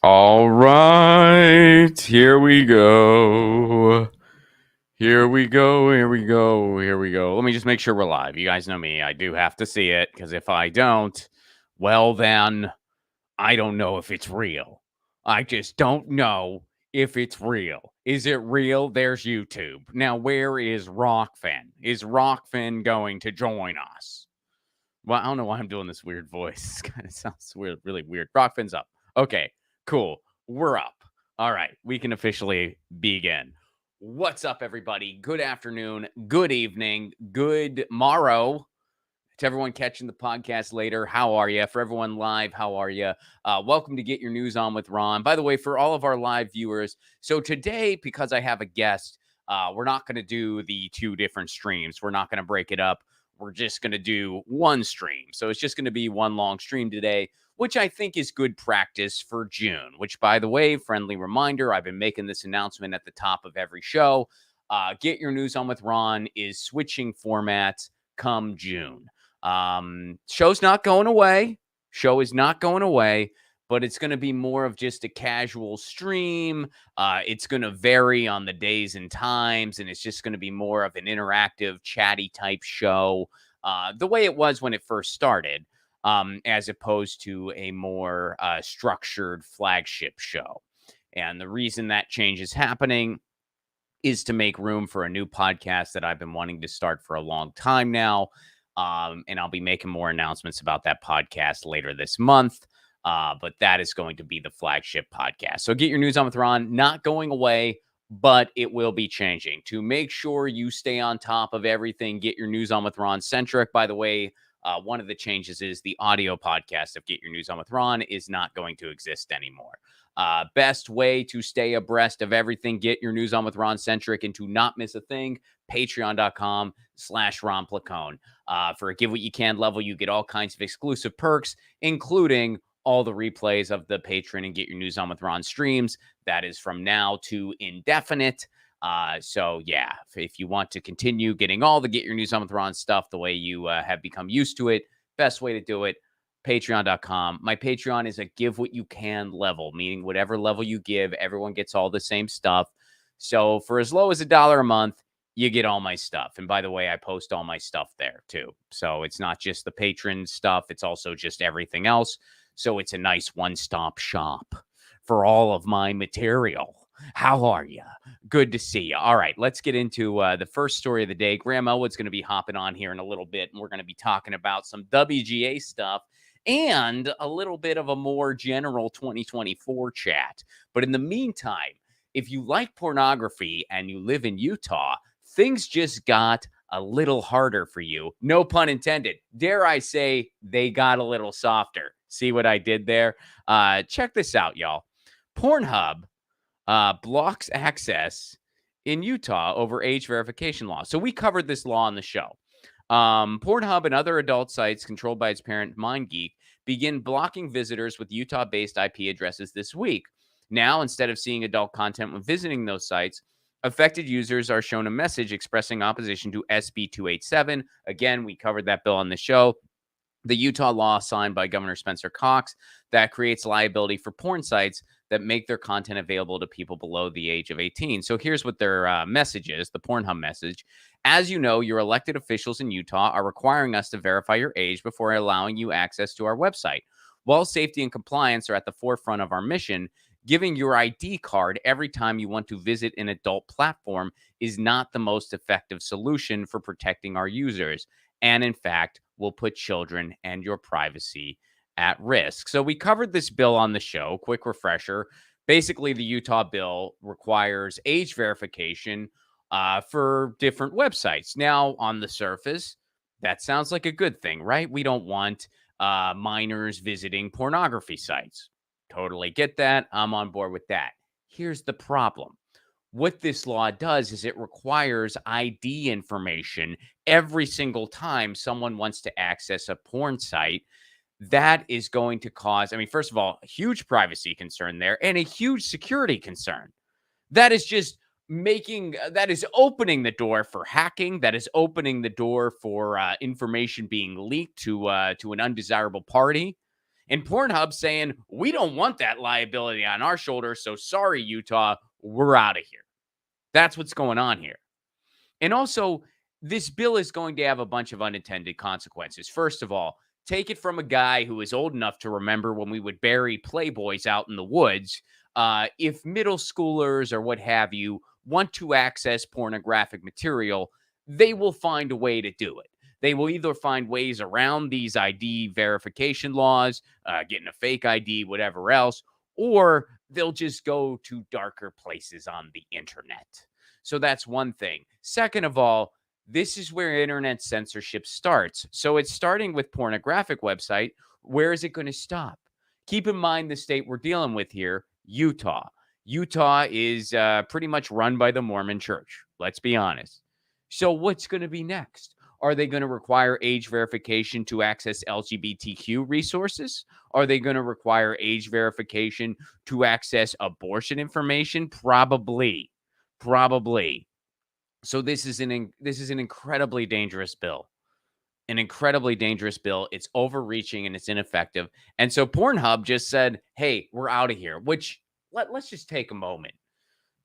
All right, here we go. Here we go. Let me just make sure we're live. You guys know me. I do have to see it because if I don't, well, then I don't know if it's real. I just don't know if it's real. Is it real? There's YouTube. Now, where is Rockfin? Is Rockfin going to join us? Well, I don't know why I'm doing this weird voice. It kind of sounds weird, really weird. Rockfin's up. Okay, cool. We're up. All right, we can officially begin. What's up, everybody? Good afternoon, good evening, good morrow. To everyone catching the podcast later, how are you? For everyone live, how are you? Welcome to Get Your News On with Ron. By the way, for all of our live viewers, so today, because I have a guest, we're not going to do the two different streams. We're not going to break it up. We're just going to do one stream. So it's just going to be one long stream today, which I think is good practice for June, which, by the way, friendly reminder, I've been making this announcement at the top of every show. Get Your News On with Ron is switching formats come June. Show's not going away. Show is not going away, but it's going to be more of just a casual stream. It's going to vary on the days and times, and it's just going to be more of an interactive, chatty type show, the way it was when it first started, as opposed to a more structured flagship show. And the reason that change is happening is to make room for a new podcast that I've been wanting to start for a long time now. And I'll be making more announcements about that podcast later this month. But that is going to be the flagship podcast. So Get Your News On with Ron, not going away, but it will be changing. To make sure you stay on top of everything, Get Your News On with Ron centric. By the way, one of the changes is the audio podcast of Get Your News On with Ron is not going to exist anymore. Best way to stay abreast of everything, Get Your News On with Ron centric, and to not miss a thing, patreon.com/Ron Placone. For a Give What You Can level, you get all kinds of exclusive perks, including all the replays of the Patreon and Get Your News On with Ron streams. That is from now to indefinite. So yeah, if you want to continue getting all the Get Your News On with Ron stuff the way you have become used to it, best way to do it, patreon.com. My Patreon is a give what you can level, meaning whatever level you give, everyone gets all the same stuff. So for as low as $1 a month, you get all my stuff. And by the way, I post all my stuff there too. So it's not just the patron stuff, it's also just everything else. So it's a nice one-stop shop for all of my material. How are you? Good to see you. All right, let's get into the first story of the day. Graham Elwood's going to be hopping on here in a little bit, and we're going to be talking about some WGA stuff and a little bit of a more general 2024 chat. But in the meantime, if you like pornography and you live in Utah, things just got a little harder for you. No pun intended. Dare I say they got a little softer. See what I did there? Check this out, y'all. Pornhub blocks access in Utah over age verification law. So we covered this law on the show. Pornhub and other adult sites controlled by its parent MindGeek begin blocking visitors with Utah-based IP addresses this week. Now, instead of seeing adult content when visiting those sites, affected users are shown a message expressing opposition to SB 287. Again, we covered that bill on the show. The Utah law signed by Governor Spencer Cox that creates liability for porn sites that make their content available to people below the age of 18. So here's what their message is, the Pornhub message. As you know, your elected officials in Utah are requiring us to verify your age before allowing you access to our website. While safety and compliance are at the forefront of our mission, giving your ID card every time you want to visit an adult platform is not the most effective solution for protecting our users, and in fact, will put children and your privacy at risk. So we covered this bill on the show. Quick refresher. Basically, the Utah bill requires age verification for different websites. Now, on the surface, that sounds like a good thing, right? We don't want minors visiting pornography sites. Totally get that. I'm on board with that. Here's the problem. What this law does is it requires ID information every single time someone wants to access a porn site. That is going to cause, I mean, first of all, a huge privacy concern there and a huge security concern. That is just that is opening the door for hacking. That is opening the door for information being leaked to an undesirable party. And Pornhub saying, we don't want that liability on our shoulders. So sorry, Utah, we're out of here. That's what's going on here. And also, this bill is going to have a bunch of unintended consequences. First of all, take it from a guy who is old enough to remember when we would bury Playboys out in the woods. If middle schoolers or what have you want to access pornographic material, they will find a way to do it. They will either find ways around these ID verification laws, getting a fake ID, whatever else, or they'll just go to darker places on the internet. So that's one thing. Second of all, this is where internet censorship starts. So it's starting with pornographic website. Where is it going to stop? Keep in mind the state we're dealing with here, Utah. Utah is pretty much run by the Mormon church. Let's be honest. So what's going to be next? Are they going to require age verification to access LGBTQ resources? Are they going to require age verification to access abortion information? Probably. So this is an incredibly dangerous bill. An incredibly dangerous bill. It's overreaching and it's ineffective. And so Pornhub just said, "Hey, we're out of here." Which let's just take a moment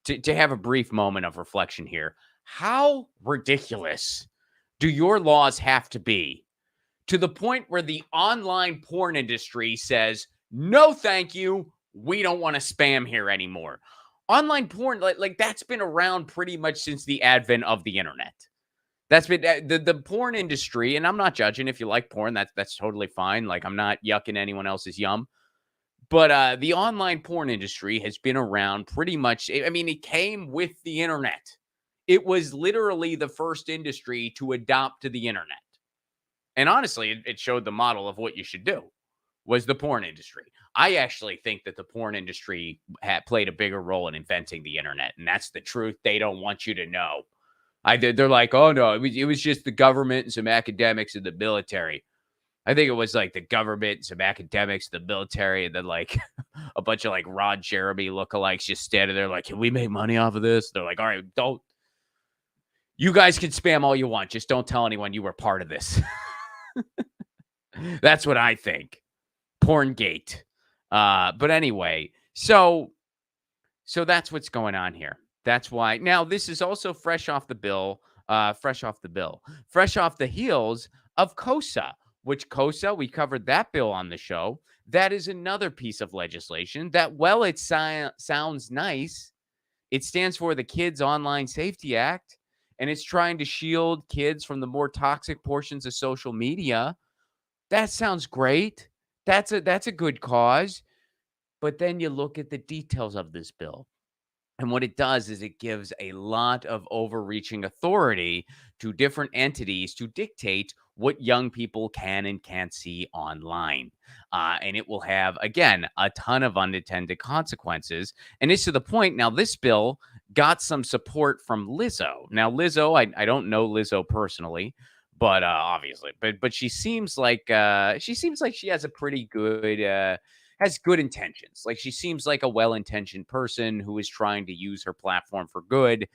to have a brief moment of reflection here. How ridiculous do your laws have to be to the point where the online porn industry says, "No, thank you. We don't want to spam here anymore." Online porn, like that's been around pretty much since the advent of the internet. That's been the porn industry, and I'm not judging if you like porn. That's totally fine. Like I'm not yucking anyone else's yum. But the online porn industry has been around pretty much. I mean, it came with the internet. It was literally the first industry to adopt to the internet. And honestly, it showed the model of what you should do was the porn industry. I actually think that the porn industry played a bigger role in inventing the internet, and that's the truth. They don't want you to know. They're like, oh no, it was just the government and some academics and the military. I think it was like the government and some academics, the military, and then like a bunch of like Rod Jeremy lookalikes just standing there like, can we make money off of this? They're like, all right, don't. You guys can spam all you want. Just don't tell anyone you were part of this. That's what I think. Porngate. But anyway, so that's what's going on here. That's why. Now, this is also fresh off the heels of COSA, which COSA, we covered that bill on the show. That is another piece of legislation that, well, it sounds nice. It stands for the Kids Online Safety Act, and it's trying to shield kids from the more toxic portions of social media. That sounds great. That's a good cause. But then you look at the details of this bill. And what it does is it gives a lot of overreaching authority to different entities to dictate what young people can and can't see online. And it will have, again, a ton of unintended consequences. And it's to the point now, this bill got some support from Lizzo. Now, Lizzo, I don't know Lizzo personally, but obviously, but she seems like she has a pretty good has good intentions. Like she seems like a well-intentioned person who is trying to use her platform for good.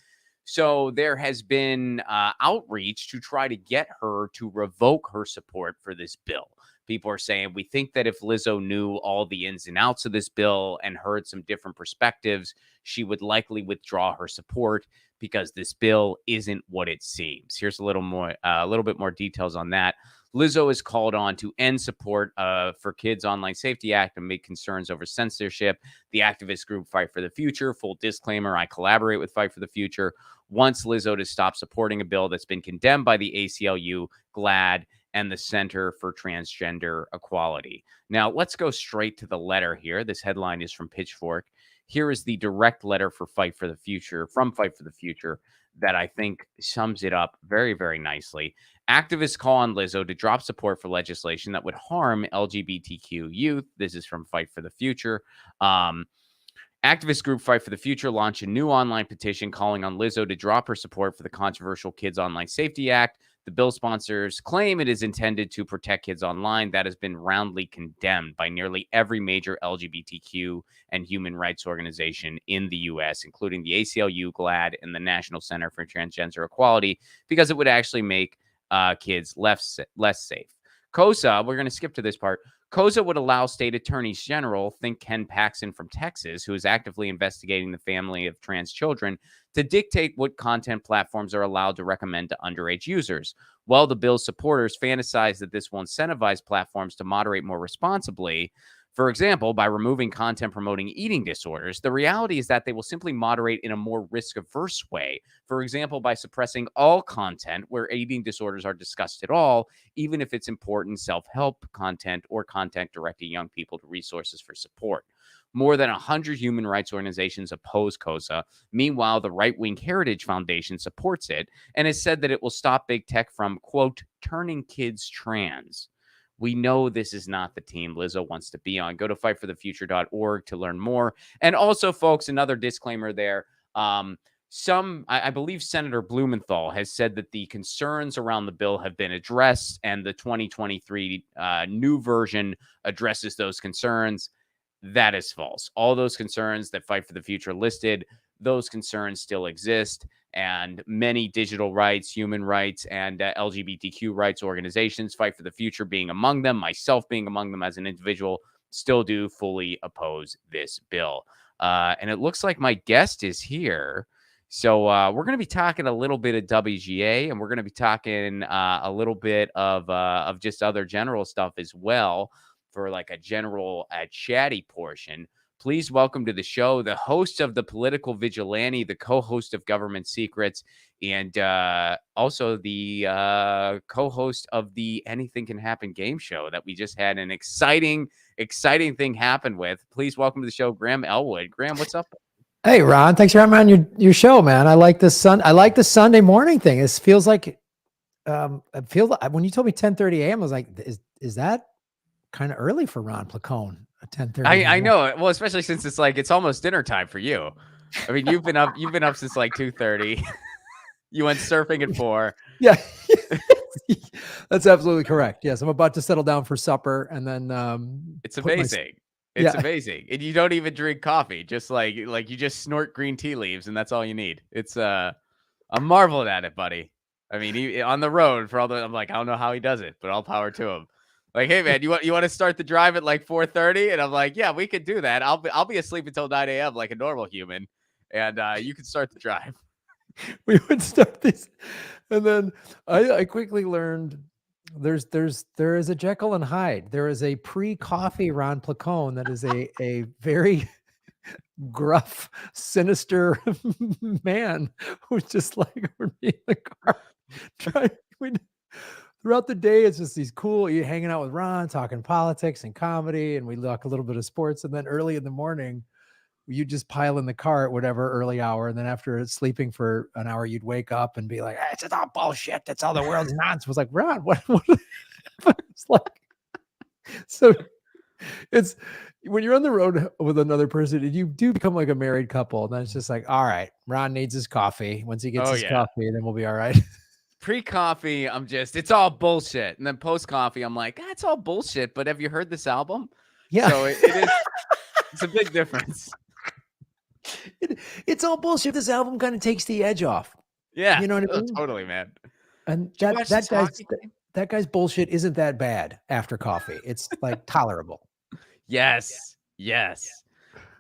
So there has been outreach to try to get her to revoke her support for this bill. People are saying, we think that if Lizzo knew all the ins and outs of this bill and heard some different perspectives, she would likely withdraw her support because this bill isn't what it seems. Here's a little bit more details on that. Lizzo is called on to end support for Kids Online Safety Act and make concerns over censorship. The activist group Fight for the Future, full disclaimer, I collaborate with Fight for the Future, wants Lizzo to stop supporting a bill that's been condemned by the ACLU, GLAAD, and the Center for Transgender Equality. Now, let's go straight to the letter here. This headline is from Pitchfork. Here is the direct letter for Fight for the Future, from Fight for the Future, that I think sums it up very, very nicely. Activists call on Lizzo to drop support for legislation that would harm LGBTQ youth. This is from Fight for the Future. Activist group Fight for the Future launched a new online petition calling on Lizzo to drop her support for the controversial Kids Online Safety Act. The bill sponsors claim it is intended to protect kids online. That has been roundly condemned by nearly every major LGBTQ and human rights organization in the U.S., including the ACLU, GLAAD, and the National Center for Transgender Equality, because it would actually make kids less safe. COSA, we're going to skip to this part. COSA would allow state attorneys general, think Ken Paxton from Texas, who is actively investigating the family of trans children, to dictate what content platforms are allowed to recommend to underage users. While the bill's supporters fantasize that this will incentivize platforms to moderate more responsibly, for example, by removing content promoting eating disorders, the reality is that they will simply moderate in a more risk-averse way. For example, by suppressing all content where eating disorders are discussed at all, even if it's important self-help content or content directing young people to resources for support. More than 100 human rights organizations oppose COSA. Meanwhile, the right-wing Heritage Foundation supports it and has said that it will stop big tech from, quote, turning kids trans. We know this is not the team Lizzo wants to be on. Go to fightforthefuture.org to learn more. And also, folks, another disclaimer there. I believe Senator Blumenthal has said that the concerns around the bill have been addressed, and the 2023 new version addresses those concerns. That is false. All those concerns that Fight for the Future listed, those concerns still exist. And many digital rights, human rights, and LGBTQ rights organizations, Fight for the Future being among them, myself being among them as an individual, still do fully oppose this bill. And it looks like my guest is here. So we're going to be talking a little bit of WGA, and we're going to be talking a little bit of just other general stuff as well for like a general chatty portion. Please welcome to the show the host of The Political Vigilante, the co-host of Government Secrets, and also the co-host of the Anything Can Happen game show that we just had an exciting thing happen with. Please welcome to the show, Graham Elwood. Graham, what's up? Hey, Ron, thanks for having me on your show, man. I like this I like the Sunday morning thing. This feels like when you told me 10:30 a.m., I was like, is that kind of early for Ron Placone? 10:30. I know. Well, especially since it's almost dinner time for you. I mean, you've been up since like 2:30. You went surfing at 4. Yeah. That's absolutely correct. Yes, I'm about to settle down for supper, and then it's amazing. It's amazing. And you don't even drink coffee. Just like you just snort green tea leaves, and that's all you need. It's I'm marveling at it, buddy. I mean, on the road for all the, I'm like, I don't know how he does it, but all power to him. Like, hey man, you want to start the drive at like 4:30? And I'm like, yeah, we could do that. I'll be asleep until 9 a.m. like a normal human, and you can start the drive. We would start this, and then I quickly learned there is a Jekyll and Hyde. There is a pre-coffee Ron Placone that is a very gruff, sinister man who's just like, we're in the car throughout the day. It's just these cool, you hanging out with Ron, talking politics and comedy, and we talk a little bit of sports. And then early in the morning, you just pile in the car at whatever early hour. And then after sleeping for an hour, you'd wake up and be like, hey, it's all bullshit. That's all the world's nonsense. I was like, Ron, what? It's like, so it's when you're on the road with another person, you do become like a married couple. And then it's just like, all right, Ron needs his coffee. Once he gets his coffee, then we'll be all right. Pre-coffee, it's all bullshit. And then post-coffee, I'm like, it's all bullshit. But have you heard this album? Yeah. So it is, it's a big difference. It's all bullshit. This album kind of takes the edge off. Yeah. You know what I mean? Totally, man. And that guy's bullshit isn't that bad after coffee. It's like tolerable. Yes.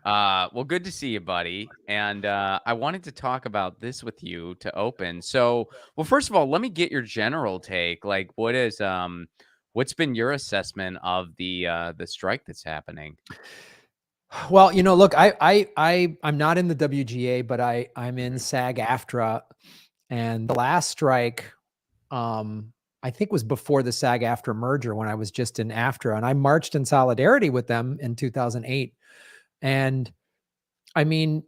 Well, good to see you, buddy. And I wanted to talk about this with you to open. So, well, first of all, let me get your general take. Like, what's been your assessment of the strike that's happening? Well, look, I'm not in the WGA, but I'm in SAG-AFTRA, and the last strike, I think was before the SAG-AFTRA merger when I was just in AFTRA, and I marched in solidarity with them in 2008. And I mean,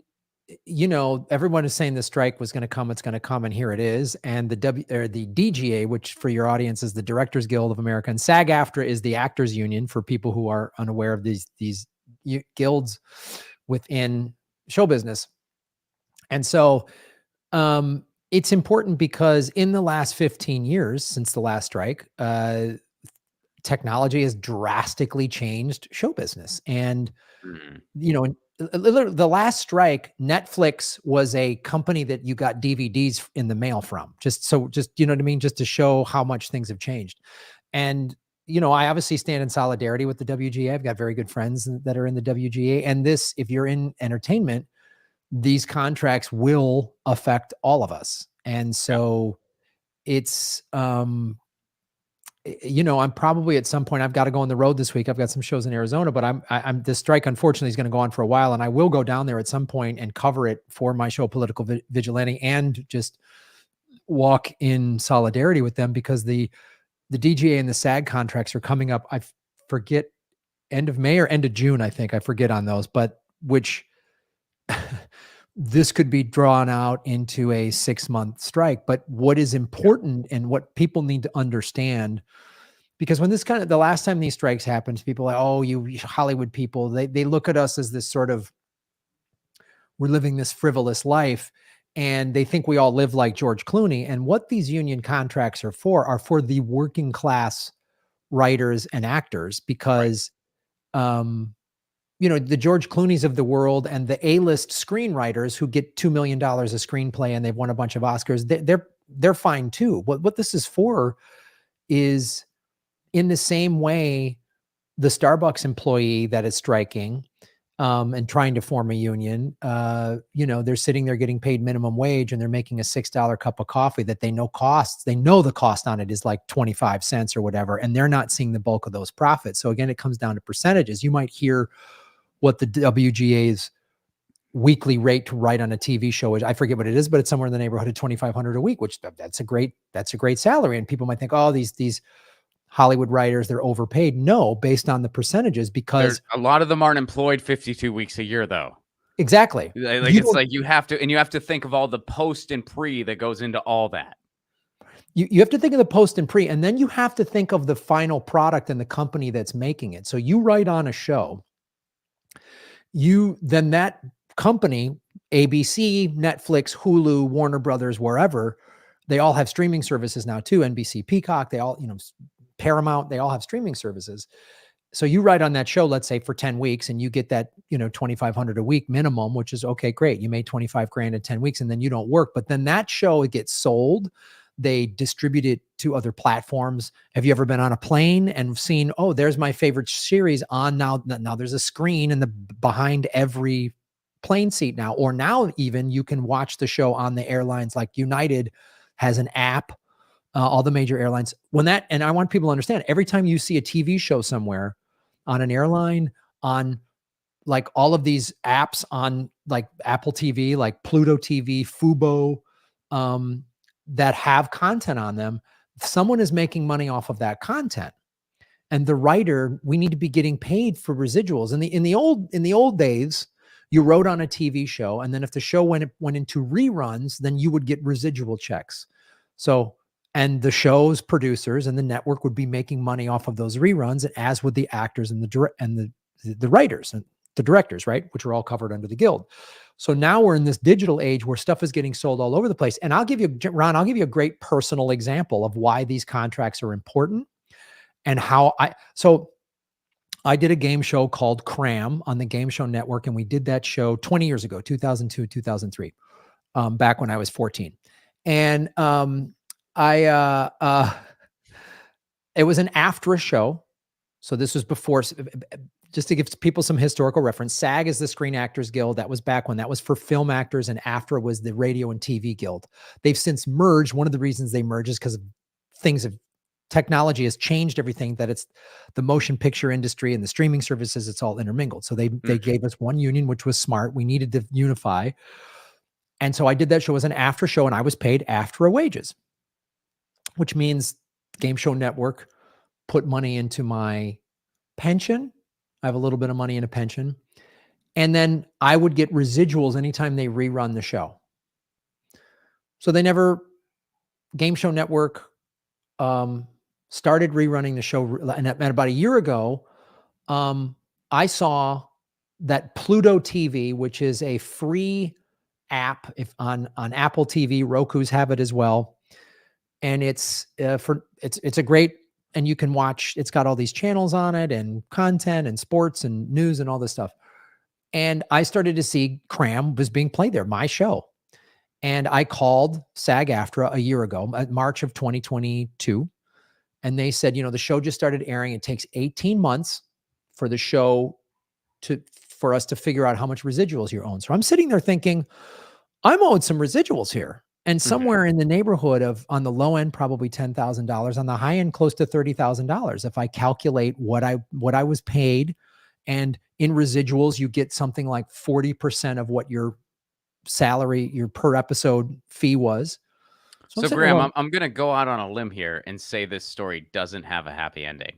everyone is saying the strike was going to come. It's going to come, and here it is. And the DGA, which for your audience is the Directors Guild of America, and SAG-AFTRA is the Actors Union for people who are unaware of these guilds within show business. And so it's important because in the last 15 years since the last strike, technology has drastically changed show business. And, the last strike, Netflix was a company that you got DVDs in the mail from, just you know what I mean? Just to show how much things have changed. And I obviously stand in solidarity with the WGA. I've got very good friends that are in the WGA. And this, if you're in entertainment, these contracts will affect all of us. And so it's, I'm probably at some point, I've got to go on the road this week. I've got some shows in Arizona, but I'm this strike, unfortunately, is going to go on for a while. And I will go down there at some point and cover it for my show, Political Vigilante, and just walk in solidarity with them, because the DGA and the SAG contracts are coming up. I forget, end of May or end of June, I think. I forget on those, but which this could be drawn out into a 6-month strike. But what is important and what people need to understand, because when the last time these strikes happened, people are like, oh, you Hollywood people, they look at us as this sort of, we're living this frivolous life, and they think we all live like George Clooney. And what these union contracts are for the working class writers and actors, because, the George Clooney's of the world and the A-list screenwriters who get $2 million a screenplay and they've won a bunch of Oscars, they're fine too. What this is for is, in the same way, the Starbucks employee that is striking and trying to form a union, they're sitting there getting paid minimum wage, and they're making a $6 cup of coffee that they know costs. They know the cost on it is like 25 cents or whatever, and they're not seeing the bulk of those profits. So again, it comes down to percentages. You might hear what the WGA's weekly rate to write on a TV show is. I forget what it is, but it's somewhere in the neighborhood of $2,500 a week, which that's a great salary. And people might think, oh, these Hollywood writers, they're overpaid. No, based on the percentages, because a lot of them aren't employed 52 weeks a year, though. Exactly. You have to think of all the post and pre that goes into all that. You have to think of the post and pre, and then you have to think of the final product and the company that's making it. So you write on a show, then that company, ABC, Netflix, Hulu, Warner Brothers, wherever, they all have streaming services now too. NBC, Peacock, they all, Paramount, they all have streaming services. So you write on that show, let's say for 10 weeks, and you get that, $2,500 a week minimum, which is okay, great. You made 25 grand in 10 weeks, and then you don't work. But then that show, it gets sold. They distribute it to other platforms. Have you ever been on a plane and seen, oh, there's my favorite series on now? Now there's a screen in the behind every plane seat now. Or now even you can watch the show on the airlines, like United has an app, all the major airlines. And I want people to understand, every time you see a TV show somewhere on an airline, on like all of these apps on like Apple TV, like Pluto TV, Fubo, that have content on them, someone is making money off of that content. And the writer, we need to be getting paid for residuals. In the old days, you wrote on a TV show, and then if the show went into reruns, then you would get residual checks. So, and the show's producers and the network would be making money off of those reruns, as would the actors and the writers and the directors, right? Which are all covered under the guild. So now we're in this digital age where stuff is getting sold all over the place. And Ron, I'll give you a great personal example of why these contracts are important and how I did a game show called Cram on the Game Show Network. And we did that show 20 years ago, 2002, 2003, back when I was 14. And it was an AFTRA show. So this was before, just to give people some historical reference, SAG is the Screen Actors Guild. That was back when. That was for film actors, and AFTRA was the Radio and TV Guild. They've since merged. One of the reasons they merged is because technology has changed everything, that it's the motion picture industry and the streaming services, it's all intermingled. So they gave us one union, which was smart. We needed to unify. And so I did that show as an AFTRA show, and I was paid AFTRA wages, which means Game Show Network put money into my pension. I have a little bit of money in a pension. And then I would get residuals anytime they rerun the show. So Game Show Network started rerunning the show. And about a year ago, I saw that Pluto TV, which is a free app on Apple TV, Roku's have it as well. And it's a great, and you can watch, it's got all these channels on it and content and sports and news and all this stuff. And I started to see Cram was being played there, my show. And I called SAG-AFTRA a year ago, March of 2022. and they said, the show just started airing. It takes 18 months for the show for us to figure out how much residuals you own. So I'm sitting there thinking, I'm owed some residuals here. And somewhere in the neighborhood of, on the low end, probably $10,000, on the high end, close to $30,000. If I calculate what I was paid, and in residuals, you get something like 40% of what your salary, your per episode fee was. So Graham, I'm going to go out on a limb here and say this story doesn't have a happy ending.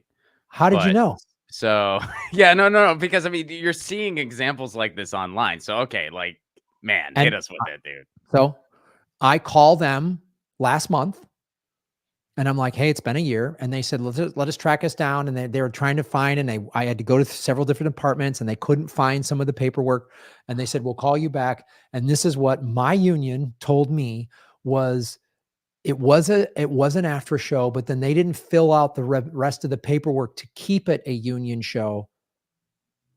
How did you know? So yeah, no, because I mean, you're seeing examples like this online. So, okay, like, man, hit us with it, dude. So I call them last month and I'm like, hey, it's been a year. And they said, let us track us down. And they were trying to find, and I had to go to several different departments and they couldn't find some of the paperwork. And they said, we'll call you back. And this is what my union told me was, it was an after show, but then they didn't fill out the rest of the paperwork to keep it a union show.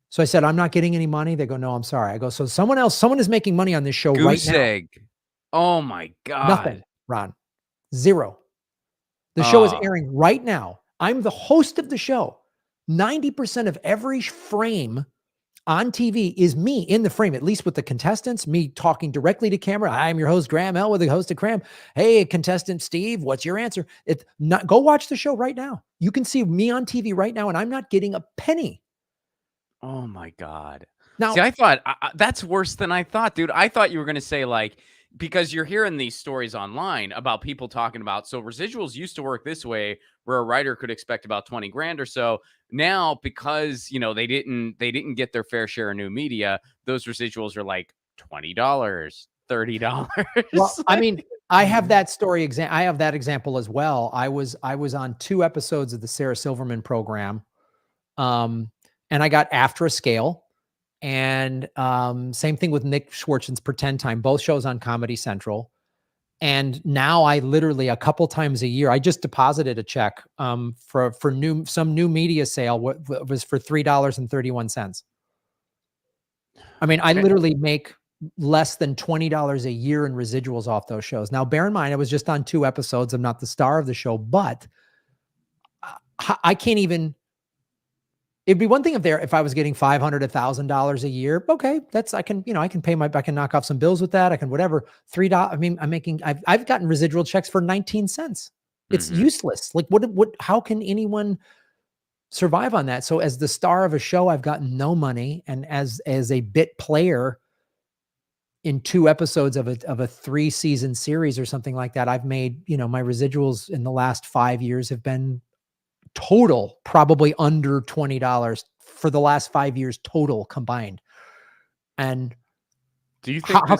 So I said, I'm not getting any money. They go, no, I'm sorry. I go, so someone is making money on this show right now. Egg. Oh my God. Nothing, Ron. Zero. The show is airing right now. I'm the host of the show. 90% of every frame on TV is me in the frame, at least with the contestants, me talking directly to camera. I'm your host, Graham Elwood, the host of Graham. Hey, contestant Steve, what's your answer? Go watch the show right now. You can see me on TV right now, and I'm not getting a penny. Oh my God. Now, see, I thought that's worse than I thought, dude. I thought you were going to say, like, because you're hearing these stories online about people talking about, so residuals used to work this way, where a writer could expect about 20 grand or so. Now, because, they didn't get their fair share of new media, those residuals are like $20, $30. Well, I mean, I have that story. I have that example as well. I was on 2 episodes of the Sarah Silverman program. And I got After a Scale. And same thing with Nick Schwartzen's Pretend Time, both shows on Comedy Central. And now I literally a couple times a year, I just deposited a check for some new media sale. What was for $3.31. I mean, I literally make less than $20 a year in residuals off those shows. Now, bear in mind, I was just on 2 episodes. I'm not the star of the show, but I can't even. It'd be one thing if I was getting $500, $1,000 a year. Okay, I can knock off some bills with that. I can whatever. $3. I mean, I've gotten residual checks for 19 cents. It's useless. Like what? How can anyone survive on that? So as the star of a show, I've gotten no money, and as a bit player in 2 episodes of a 3-season series or something like that, I've made my residuals in the last 5 years have been total probably under $20 for the last 5 years total combined. And do you think how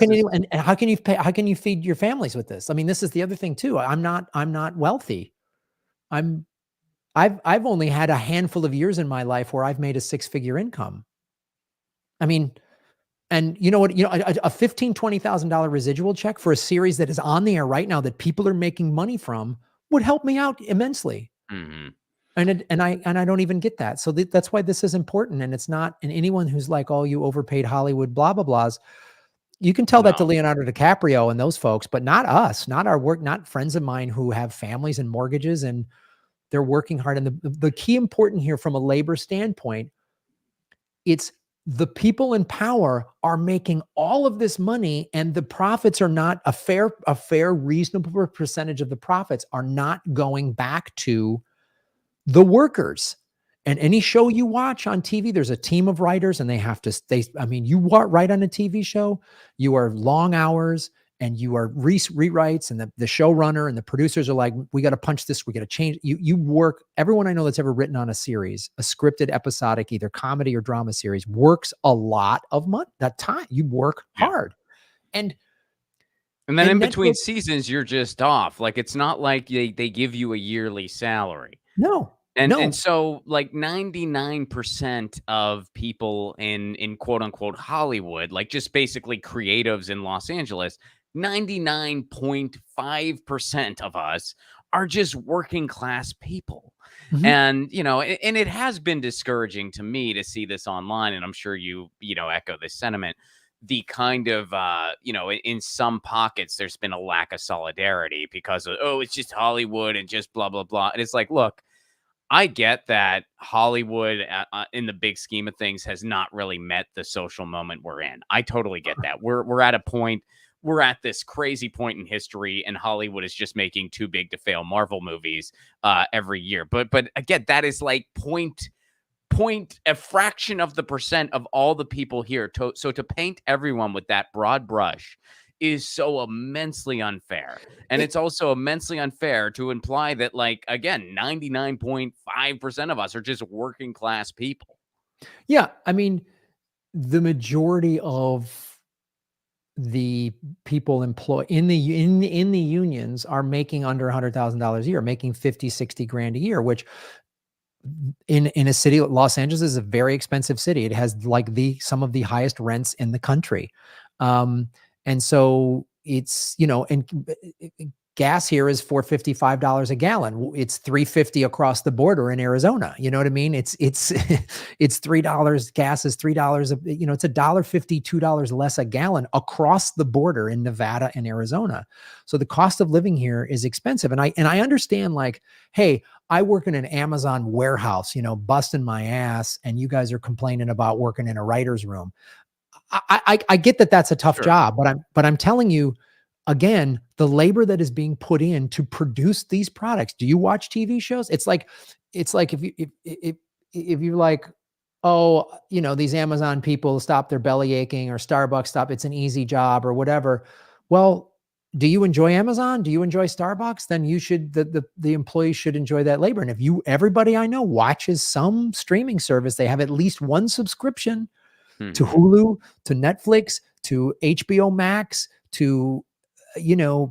can you feed your families with this? I mean, this is the other thing too. I'm not wealthy. I've only had a handful of years in my life where I've made a 6-figure income. I mean, and you know what, a $15,000, $20,000 residual check for a series that is on the air right now that people are making money from would help me out immensely. And I don't even get that. So that's why this is important. And it's not, and anyone who's like, oh, you overpaid Hollywood, blah, blah, blahs. You can tell that to Leonardo DiCaprio and those folks, but not us, not our work, not friends of mine who have families and mortgages and they're working hard. And the key important here from a labor standpoint, it's the people in power are making all of this money and the profits are not a fair, reasonable percentage of the profits are not going back to the workers. And any show you watch on TV, there's a team of writers and they have to you write on a TV show, you are long hours and you are rewrites and the showrunner and the producers are like, we got to punch this. We got to change. You work. Everyone I know that's ever written on a series, a scripted episodic, either comedy or drama series works a lot of money. That time you work hard. And then in between seasons, you're just off. Like, it's not like they give you a yearly salary. No. And so like 99% of people in quote unquote Hollywood, like just basically creatives in Los Angeles, 99.5% of us are just working class people. And, and it has been discouraging to me to see this online. And I'm sure you echo this sentiment the kind of, in some pockets, there's been a lack of solidarity because of, oh, it's just Hollywood and just blah, blah, blah. And it's like, look, I get that Hollywood, in the big scheme of things, has not really met the social moment we're in. I totally get that. We're at a point, we're at this crazy point in history, and Hollywood is just making too big to fail Marvel movies every year. But again, that is like a fraction of the percent of all the people here. So to paint everyone with that broad brush is so immensely unfair. And it's also immensely unfair to imply that, like, again, 99.5% of us are just working class people. Yeah, I mean, the majority of the people employed in the unions are making under $100,000 a year, making 50, 60 grand a year, which in a city, Los Angeles is a very expensive city. It has like some of the highest rents in the country. And so it's, and gas here is $4.55 a gallon. It's $3.50 across the border in Arizona. You know what I mean? It's it's $3. Gas is $3. It's $1.50, $2 less a gallon across the border in Nevada and Arizona. So the cost of living here is expensive. And I understand, like, hey, I work in an Amazon warehouse, busting my ass, and you guys are complaining about working in a writer's room. I get that that's a tough Sure. job, but I'm telling you, again, the labor that is being put in to produce these products. Do you watch TV shows? It's like if you like, oh, these Amazon people stop their belly aching, or Starbucks stop, it's an easy job or whatever. Well, do you enjoy Amazon? Do you enjoy Starbucks? Then you should, the employees should enjoy that labor. And if everybody I know watches some streaming service, they have at least one subscription to Hulu, to Netflix, to HBO Max, to,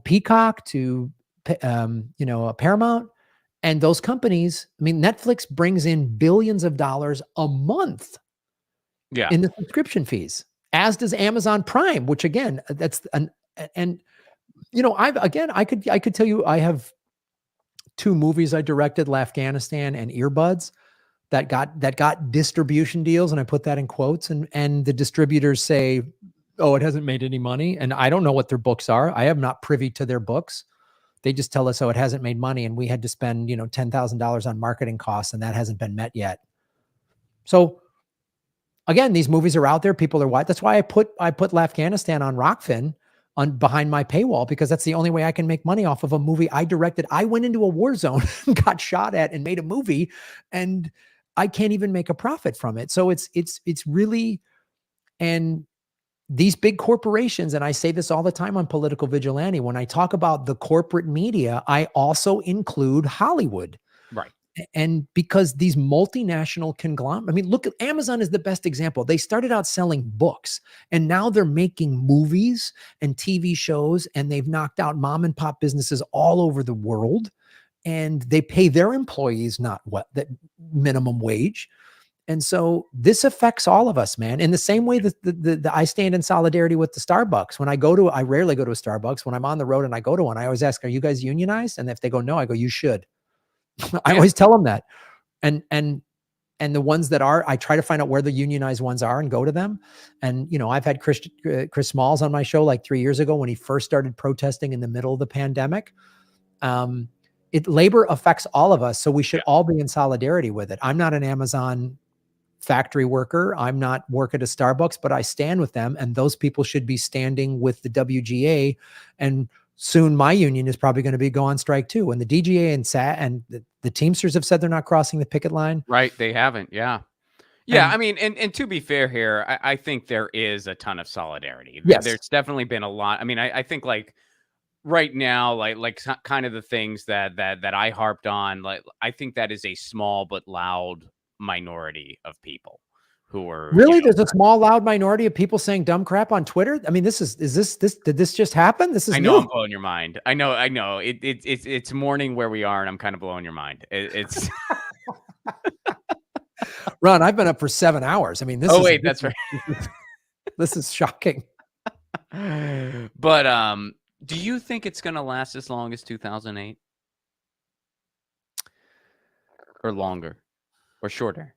Peacock, to, Paramount. And those companies, I mean, Netflix brings in billions of dollars a month in the subscription fees, as does Amazon Prime, which again, I could tell you, I have 2 movies I directed, Afghanistan and Earbuds, that got distribution deals, and I put that in quotes, and the distributors say, oh, it hasn't made any money. And I don't know what their books are. I am not privy to their books. They just tell us, oh, it hasn't made money, and we had to spend, $10,000 on marketing costs, and that hasn't been met yet. So again, these movies are out there. People are watching. That's why I put Afghanistan on Rockfin, behind my paywall, because that's the only way I can make money off of a movie I directed. I went into a war zone, got shot at, and made a movie, and I can't even make a profit from it. So it's really, and these big corporations, and I say this all the time on Political Vigilante, when I talk about the corporate media, I also include Hollywood. Right. And because these multinational conglomerates, I mean, look, Amazon is the best example. They started out selling books, and now they're making movies and TV shows, and they've knocked out mom and pop businesses all over the world, and they pay their employees that minimum wage. And so this affects all of us, man. In the same way that I stand in solidarity with the Starbucks. When I rarely go to a Starbucks. When I'm on the road and I go to one, I always ask, are you guys unionized? And if they go, no, I go, you should. I always tell them that. And the ones that are, I try to find out where the unionized ones are and go to them. And, I've had Chris Smalls on my show like 3 years ago when he first started protesting in the middle of the pandemic. Labor affects all of us. So we should all be in solidarity with it. I'm not an Amazon factory worker. I'm not work at a Starbucks, but I stand with them, and those people should be standing with the WGA. And soon my union is probably going to go on strike too. And the DGA and the Teamsters have said they're not crossing the picket line. Right. They haven't. Yeah. I mean, and to be fair here, I think there is a ton of solidarity. Yes. There's definitely been a lot. I mean, I think, like, right now, like kind of the things that I harped on, like, I think that is a small but loud minority of people who are really, there's a small loud minority of people saying dumb crap on Twitter. I mean, did this just happen? This is I know, new. I'm blowing your mind. I know. It's morning where we are, and I'm kind of blowing your mind. It's Ron, I've been up for 7 hours. I mean, that's right. This is shocking. But do you think it's going to last as long as 2008, or longer, or shorter?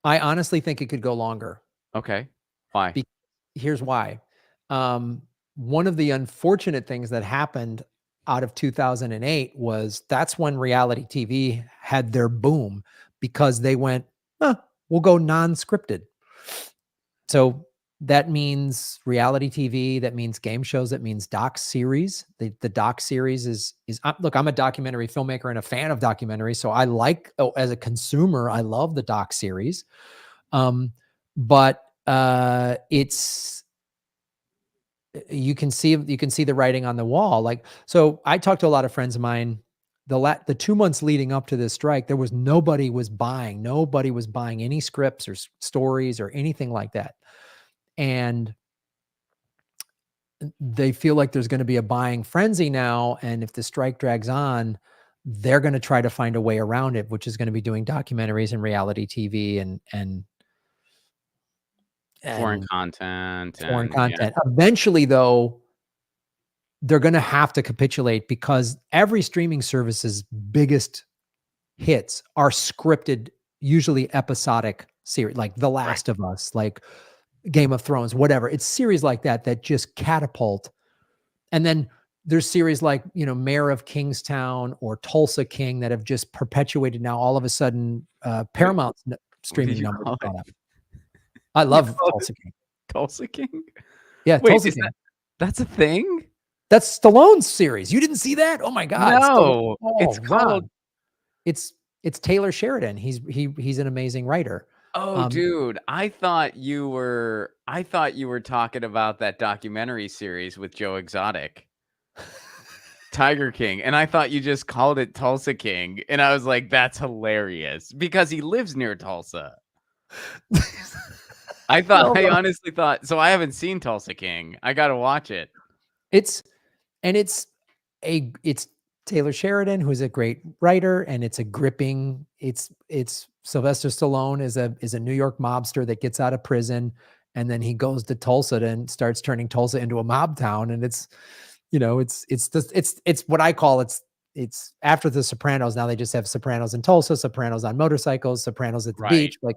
I honestly think it could go longer. Okay. Why? here's why. One of the unfortunate things that happened out of 2008 was that's when reality TV had their boom because they went, we'll go non-scripted. So that means reality TV, that means game shows, that means doc series. The doc series is look, I'm a documentary filmmaker and a fan of documentaries, so I like, as a consumer, I love the doc series. But it's, you can see the writing on the wall. Like, so I talked to a lot of friends of mine. The 2 months leading up to this strike, there was nobody was buying any scripts or stories or anything like that. And they feel like there's going to be a buying frenzy now. And if the strike drags on, they're going to try to find a way around it, which is going to be doing documentaries and reality TV and Foreign content. foreign And yeah, content. Eventually, though, they're going to have to capitulate because every streaming service's biggest hits are scripted, usually episodic series, like The Last of Us, like Game of Thrones, whatever. It's series like that that just catapult. And then there's series like, Mayor of Kingstown or Tulsa King that have just perpetuated. Now all of a sudden, Paramount's streaming numbers have gone up. I love Tulsa King. Tulsa King? Yeah, Wait, Tulsa King. That's a thing? That's Stallone's series. You didn't see that? Oh my God. No, it's Ron. called. It's Taylor Sheridan. He's an amazing writer. Oh, dude, I thought you were talking about that documentary series with Joe Exotic, Tiger King, and I thought you just called it Tulsa King, and I was like, that's hilarious because he lives near Tulsa. I honestly thought so. I haven't seen Tulsa King. I got to watch it. It's Taylor Sheridan, who's a great writer, and it's a gripping. It's Sylvester Stallone is a New York mobster that gets out of prison, and then he goes to Tulsa and starts turning Tulsa into a mob town. And it's what I call it's after the Sopranos. Now they just have Sopranos in Tulsa, Sopranos on motorcycles, Sopranos at the beach. Like,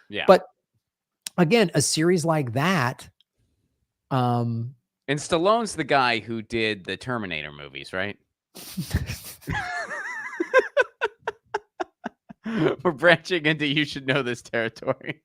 yeah. But again, a series like that. And Stallone's the guy who did the Terminator movies, right? We're branching into You Should Know This territory.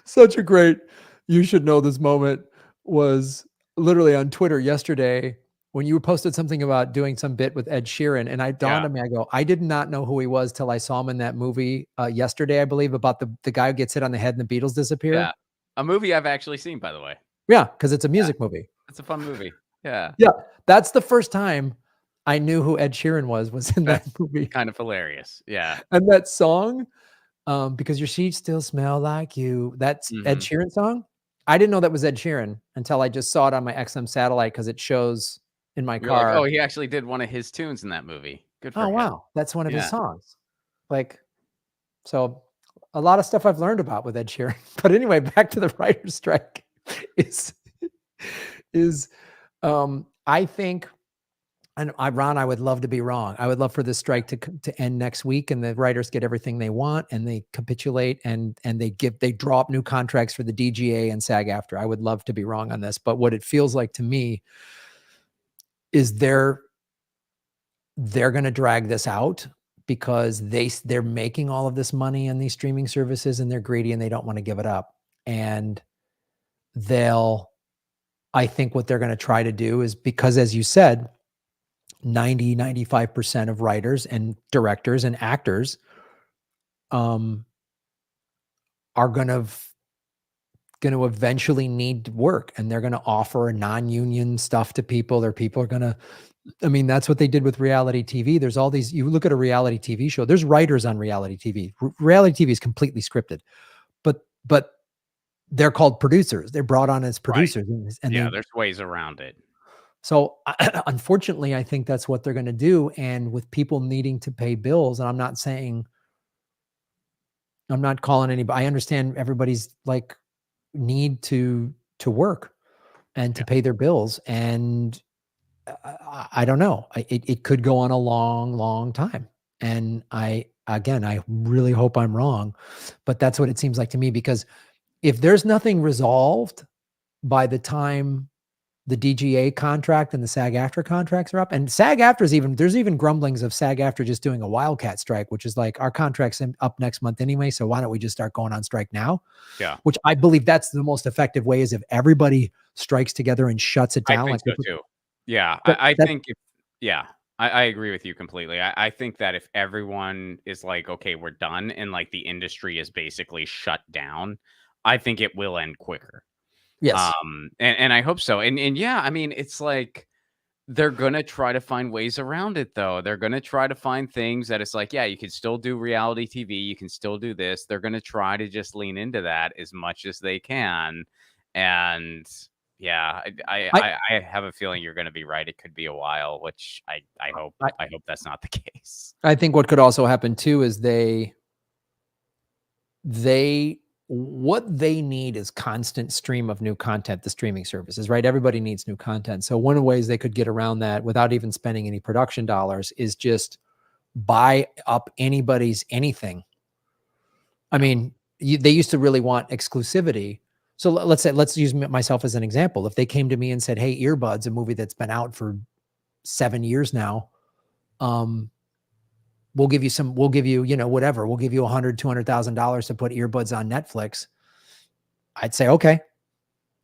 Such a great You Should Know This moment was literally on Twitter yesterday when you posted something about doing some bit with Ed Sheeran. And I dawned on me, I go, I did not know who he was till I saw him in that movie yesterday, I believe, about the guy who gets hit on the head and the Beatles disappear. Yeah. A movie I've actually seen, by the way. Yeah, because it's a music movie. It's a fun movie. Yeah. Yeah. That's the first time I knew who Ed Sheeran was in that movie. Kind of hilarious. Yeah. And that song, Because Your Sheets Still Smell Like You, that's Ed Sheeran song. I didn't know that was Ed Sheeran until I just saw it on my XM satellite because it shows in my car. Like, oh, he actually did one of his tunes in that movie. Good for him. Oh, wow. That's one of his songs. Like, so a lot of stuff I've learned about with Ed Sheeran. But anyway, back to the writer's strike I think, and Ron, I would love to be wrong. I would love for this strike to end next week and the writers get everything they want and they capitulate and they draw up new contracts for the DGA and SAG-AFTRA. I would love to be wrong on this, but what it feels like to me is they're going to drag this out because they're making all of this money on these streaming services and they're greedy and they don't want to give it up. And I think what they're going to try to do is, because as you said, 95% of writers and directors and actors are going to eventually need work, and they're going to offer non-union stuff to people. People are going to, that's what they did with reality TV. There's all these, you look at a reality TV show, there's writers on reality TV. Reality TV is completely scripted, but they're called producers. They're brought on as producers. Right. And there's ways around it. So unfortunately, I think that's what they're going to do. And with people needing to pay bills, and I'm not calling anybody, I understand everybody's like need to work and to pay their bills. And I don't know, it could go on a long, long time. And I really hope I'm wrong, but that's what it seems like to me, because if there's nothing resolved by the time the DGA contract and the SAG-AFTRA contracts are up, and SAG-AFTRA there's even grumblings of SAG-AFTRA just doing a wildcat strike, which is like, our contract's up next month anyway, so why don't we just start going on strike now? Yeah. Which I believe that's the most effective way, is if everybody strikes together and shuts it down. I think so too. Yeah. But I that, think I agree with you completely. I think that if everyone is like, okay, we're done, and like the industry is basically shut down, I think it will end quicker. yes. And I hope so. And yeah, I mean, it's like they're gonna try to find ways around it though. They're gonna try to find things that it's like, yeah, you can still do reality TV, you can still do this. They're gonna try to just lean into that as much as they can. And yeah, I have a feeling you're gonna be right. It could be a while, which I, I hope that's not the case. I think what could also happen too is what they need is constant stream of new content, the streaming services, right? Everybody needs new content. So one of the ways they could get around that without even spending any production dollars is just buy up anybody's anything. I mean, they used to really want exclusivity. So let's use myself as an example. If they came to me and said, "Hey, Earbuds, a movie that's been out for 7 years now, we'll give you, whatever. We'll give you $100,000-$200,000 to put Earbuds on Netflix." I'd say, okay.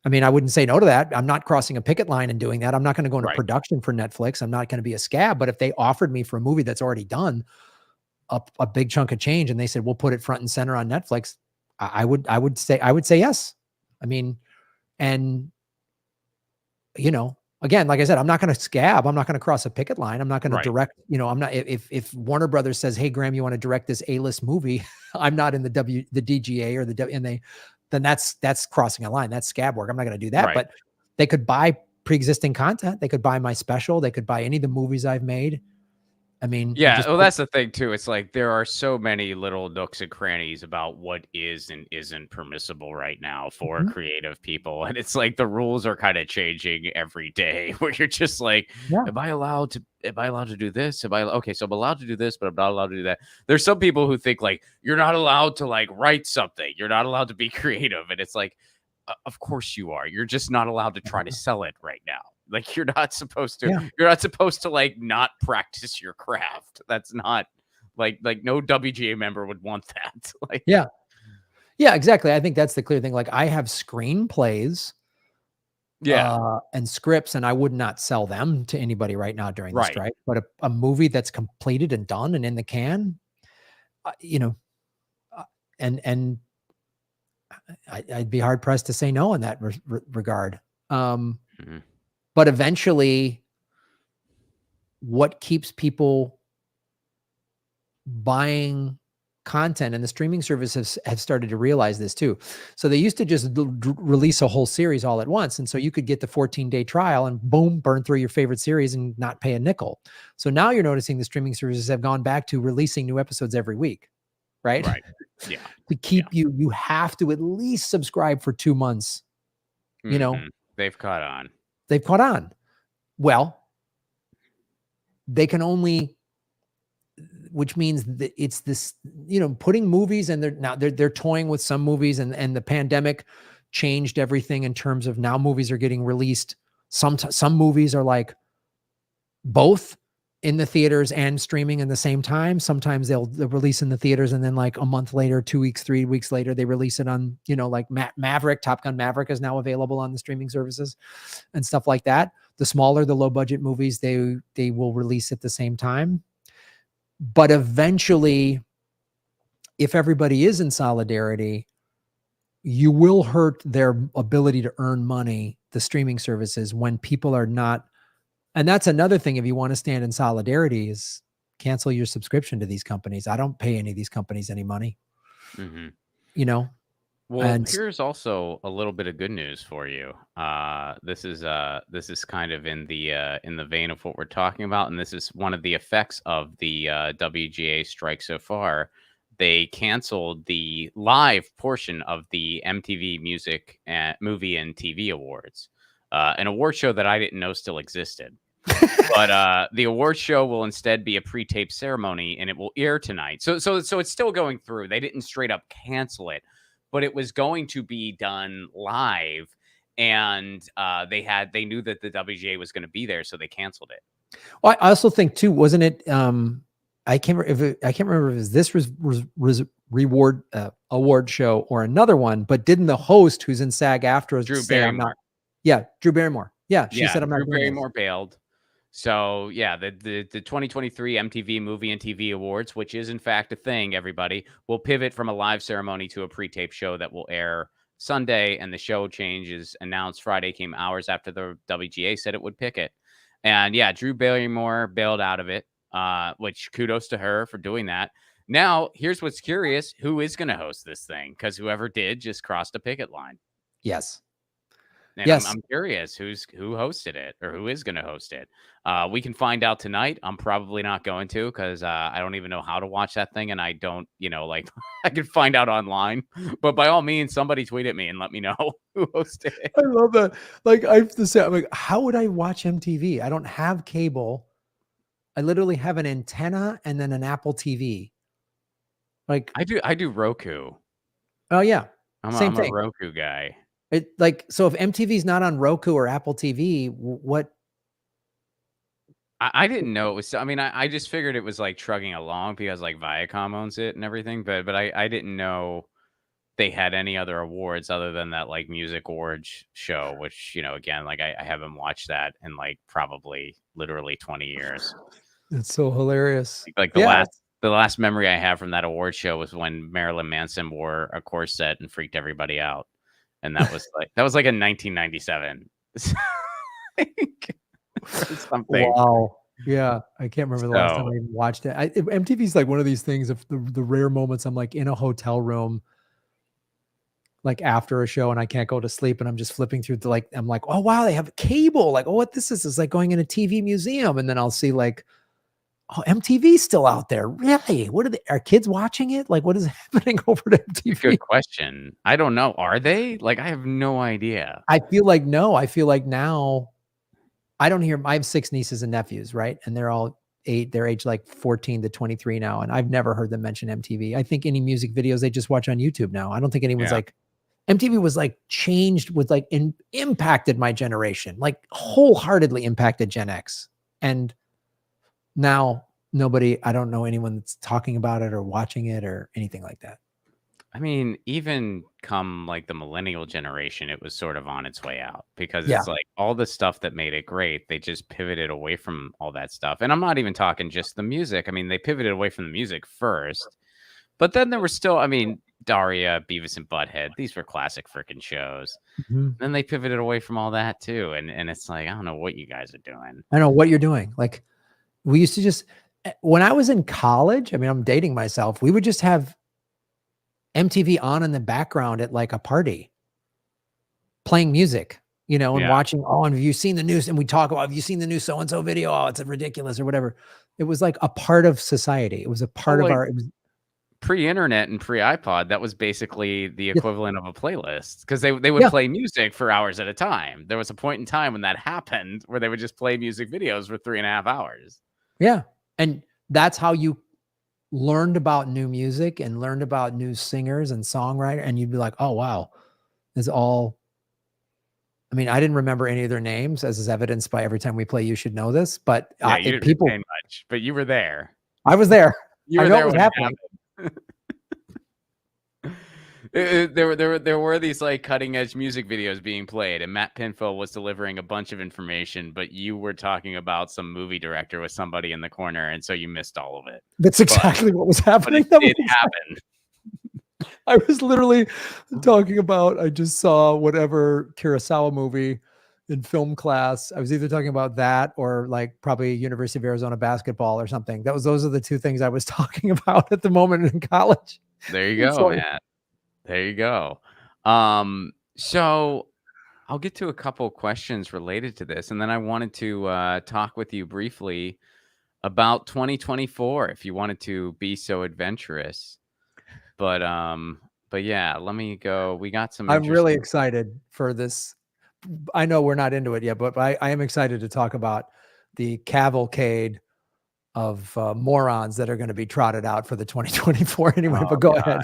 I mean, I wouldn't say no to that. I'm not crossing a picket line and doing that. I'm not going to go into Right. production for Netflix. I'm not going to be a scab. But if they offered me for a movie that's already done a big chunk of change and they said, we'll put it front and center on Netflix, I would say yes. I mean, and again, like I said, I'm not going to scab. I'm not going to cross a picket line. I'm not going to Right. direct, I'm not, if Warner Brothers says, "Hey, Graham, you want to direct this A-list movie?" I'm not in the DGA or then that's crossing a line. That's scab work. I'm not going to do that, Right. but they could buy pre-existing content. They could buy my special. They could buy any of the movies I've made. I mean, Yeah, well, that's the thing too. It's like there are so many little nooks and crannies about what is and isn't permissible right now for creative people, and it's like the rules are kind of changing every day. Where you're just like, yeah. Am I allowed to do this? Okay, so I'm allowed to do this, but I'm not allowed to do that." There's some people who think like you're not allowed to like write something, you're not allowed to be creative, and it's like, of course you are. You're just not allowed to try to sell it right now. Like you're not supposed to. Yeah. You're not supposed to like not practice your craft. That's not like no WGA member would want that. Like Yeah. Yeah, exactly. I think that's the clear thing. Like, I have screenplays and scripts, and I would not sell them to anybody right now during the Right. strike. But a movie that's completed and done and in the can, and I'd be hard pressed to say no in that regard. But eventually, what keeps people buying content, and the streaming services have started to realize this too. So they used to just release a whole series all at once. And so you could get the 14-day trial and boom, burn through your favorite series and not pay a nickel. So now you're noticing the streaming services have gone back to releasing new episodes every week, right? Right. Yeah. To keep you have to at least subscribe for 2 months. They've caught on. They've caught on. Well, they can only, which means that it's this, putting movies, and they're toying with some movies, and the pandemic changed everything in terms of now movies are getting released. Some movies are like both in the theaters and streaming in the same time. Sometimes they'll release in the theaters, and then like a month later, 2 weeks, 3 weeks later, they release it on, like Maverick, Top Gun Maverick is now available on the streaming services and stuff like that. The smaller, the low budget movies, they will release at the same time. But eventually, if everybody is in solidarity, you will hurt their ability to earn money, the streaming services, when people are not. And that's another thing. If you want to stand in solidarity, is cancel your subscription to these companies. I don't pay any of these companies any money. Well, And here's also a little bit of good news for you. This is kind of in the vein of what we're talking about, and this is one of the effects of the WGA strike so far. They canceled the live portion of the MTV Music and Movie and TV Awards, an award show that I didn't know still existed. But the award show will instead be a pre-taped ceremony, and it will air tonight. So it's still going through. They didn't straight up cancel it. but it was going to be done live, and they knew that the WGA was going to be there, so they canceled it. Well, I also think too, wasn't it? I can't remember I can't remember if it was this reward award show or another one, but didn't the host who's in SAG-AFTRA Drew say I'm not? Barrymore. Yeah, Drew Barrymore. Yeah, she Yeah, said I'm not Drew doing this. Barrymore bailed. So yeah, the 2023 MTV Movie and TV Awards, which is in fact a thing, everybody, will pivot from a live ceremony to a pre-tape show that will air Sunday, and the show change is announced Friday, came hours after the WGA said it would pick it. And yeah, Drew Barrymore bailed out of it, which kudos to her for doing that. Now, here's what's curious: who is going to host this thing? Because whoever did just crossed a picket line. Yes. And Yes. I'm curious who hosted it or who is going to host it. We can find out tonight. I'm probably not going to, because I don't even know how to watch that thing, and I don't, like I could find out online. But by all means, somebody tweet at me and let me know who hosted it. I love that. Like I have to say, I'm like, how would I watch MTV? I don't have cable. I literally have an antenna and then an Apple TV. Like I do Roku. Oh yeah, I'm a Roku guy. So if MTV's not on Roku or Apple TV, what? I didn't know it was. I mean, I just figured it was like trugging along because like Viacom owns it and everything. But I didn't know they had any other awards other than that like music awards show, which, again, like I haven't watched that in like probably literally 20 years. It's so hilarious. Like the last memory I have from that award show was when Marilyn Manson wore a corset and freaked everybody out. And that was like in 1997. Something. Wow. Yeah, I can't remember the last time I even watched it. MTV's like one of these things of the rare moments I'm like in a hotel room, like after a show, and I can't go to sleep, and I'm just flipping through I'm like, oh wow, they have cable. Like, oh, what this is like going in a TV museum, and then I'll see like, oh, MTV's still out there. Really? What are kids watching it? Like, what is happening over at MTV? Good question. I don't know. Are they? Like, I have no idea. I feel like no. I feel like now. I don't hear. I have 6 nieces and nephews, right? And they're all 8. They're aged like 14 to 23 now, and I've never heard them mention MTV. I think any music videos they just watch on YouTube now. I don't think anyone's like. MTV was like changed with like impacted my generation, like wholeheartedly impacted Gen X, and now I don't know anyone that's talking about it or watching it or anything like that. I mean, even come like the millennial generation, it was sort of on its way out, because it's like all the stuff that made it great, they just pivoted away from all that stuff. And I'm not even talking just the music. I mean, they pivoted away from the music first, but then there were still, I mean, Daria, Beavis and Butthead, these were classic freaking shows. Mm-hmm. Then they pivoted away from all that too. And it's like, I don't know what you guys are doing. I know what you're doing. Like, we used to just, when I was in college, I mean, I'm dating myself, we would just have MTV on in the background at like a party, playing music, and watching, oh, and have you seen the news? And we talk about, have you seen the new so-and-so video? Oh, it's ridiculous or whatever. It was like a part of society. It was a part of our, it was pre-internet and pre-iPod. That was basically the equivalent of a playlist, because they would play music for hours at a time. There was a point in time when that happened where they would just play music videos for 3.5 hours. Yeah. And that's how you learned about new music and learned about new singers and songwriters. And you'd be like, oh, wow, this all, I mean, I didn't remember any of their names, as is evidenced by every time we play You Should Know This, but you didn't say much, but you were there. I was there. You were there when it happened. There were these like cutting edge music videos being played, and Matt Pinfield was delivering a bunch of information, but you were talking about some movie director with somebody in the corner, and so you missed all of it. That's exactly what was happening. But it did happen. I was literally talking about, I just saw whatever Kurosawa movie in film class. I was either talking about that or like probably University of Arizona basketball or something. Those are the 2 things I was talking about at the moment in college. There you go, Matt. There you go. So I'll get to a couple questions related to this, and then I wanted to talk with you briefly about 2024, if you wanted to be so adventurous. But yeah, let me go. We got some. I'm really excited for this. I know we're not into it yet, but I am excited to talk about the cavalcade morons that are going to be trotted out for the 2024 anyway. Oh, But go God. ahead.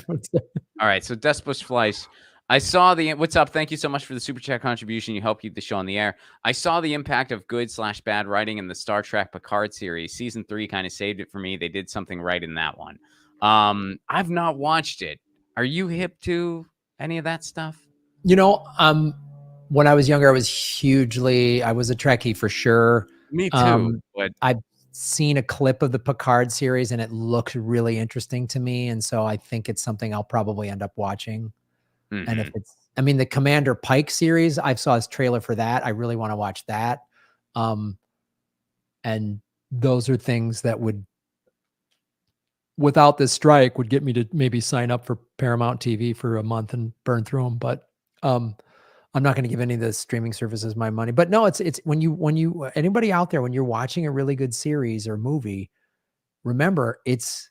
All right, so Despos Fleiss, I saw the what's up? Thank you so much for the super chat contribution. You help keep the show on the air. I saw the impact of good/bad writing in the Star Trek Picard series. Season 3 kind of saved it for me. They did something right in that one. I've not watched it. Are you hip to any of that stuff? When I was younger, I was a Trekkie for sure. Me too. But I've seen a clip of the Picard series and it looked really interesting to me. And so I think it's something I'll probably end up watching. And if the Commander Pike series, I saw his trailer for that. I really want to watch that. And those are things that would, without this strike, would get me to maybe sign up for Paramount TV for a month and burn through them. But I'm not going to give any of the streaming services my money. But no, it's when you anybody out there, when you're watching a really good series or movie, remember it's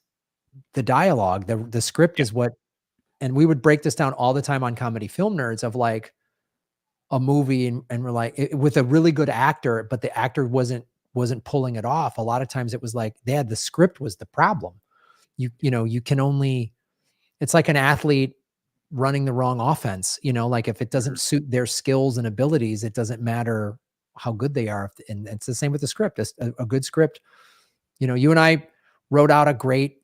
the dialogue, the script is what, and we would break this down all the time on Comedy Film Nerds of like a movie and we're like with a really good actor, but the actor wasn't pulling it off. A lot of times it was like the script was the problem. You can only, it's like an athlete running the wrong offense, like if it doesn't suit their skills and abilities, it doesn't matter how good they are. And it's the same with the script. A good script, you and I wrote out a great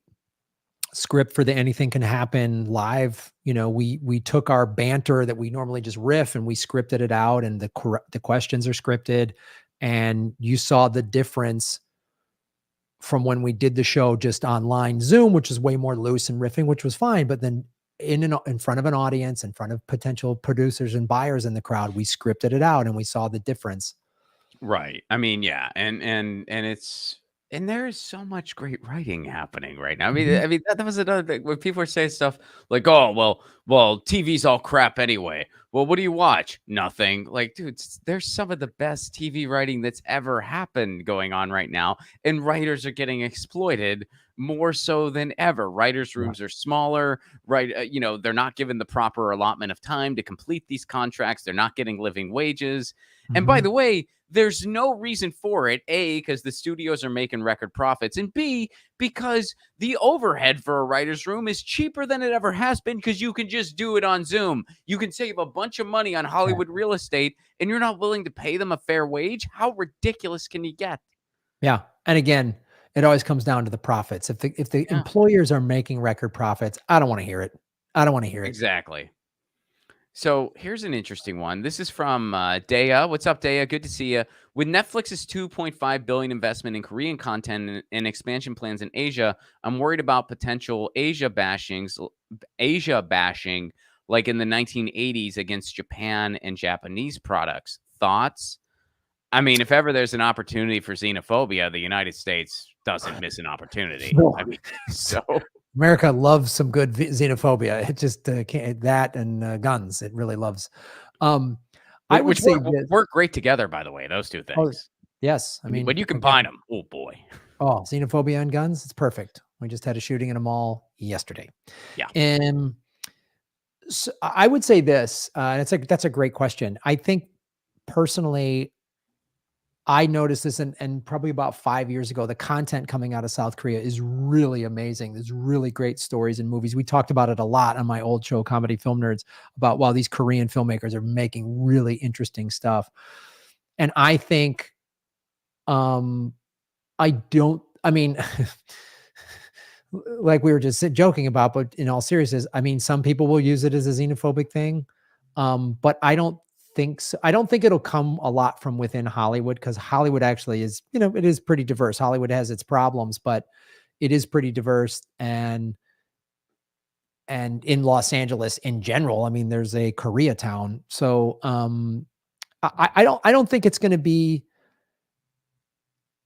script for the Anything Can Happen live. We took our banter that we normally just riff and we scripted it out, and the questions are scripted, and you saw the difference from when we did the show just online Zoom, which is way more loose and riffing, which was fine. But then in front of an audience, in front of potential producers and buyers in the crowd, we scripted it out and we saw the difference. Right. I mean, yeah. And there is so much great writing happening right now. I mean that was another thing when people are saying stuff like, "Oh, well, TV's all crap anyway." Well, what do you watch? Nothing. Like, dude, there's some of the best TV writing that's ever happened going on right now, and writers are getting exploited more so than ever. Writers' rooms are smaller, right? They're not given the proper allotment of time to complete these contracts. They're not getting living wages. And by the way, there's no reason for it. A, because the studios are making record profits, and B, because the overhead for a writer's room is cheaper than it ever has been because you can just do it on Zoom. You can save a bunch of money on Hollywood real estate, and you're not willing to pay them a fair wage? How ridiculous can you get? Yeah. And again, it always comes down to the profits. If the employers are making record profits, I don't want to hear it. Exactly. So here's an interesting one. This is from Daya. What's up, Daya? Good to see you. With Netflix's $2.5 billion investment in Korean content and expansion plans in Asia, I'm worried about potential Asia bashing, like in the 1980s against Japan and Japanese products. Thoughts? I mean, if ever there's an opportunity for xenophobia, the United States doesn't miss an opportunity. No. I mean, so America loves some good xenophobia. It just can't, that and guns. It really loves. I would say work great together. By the way, those two things. Oh, yes, I mean, when you combine them, oh boy. Oh, xenophobia and guns. It's perfect. We just had a shooting in a mall yesterday. Yeah. And so I would say this. That's a great question. I think personally, I noticed this and probably about 5 years ago, the content coming out of South Korea is really amazing. There's really great stories and movies. We talked about it a lot on my old show, Comedy Film Nerds, about wow, these Korean filmmakers are making really interesting stuff. And I think, like we were just joking about, but in all seriousness, I mean, some people will use it as a xenophobic thing. But I don't think so. I don't think it'll come a lot from within Hollywood, because Hollywood actually is, it is pretty diverse. Hollywood has its problems, but it is pretty diverse. And in Los Angeles in general, I mean, there's a Koreatown. So I don't think it's going to be,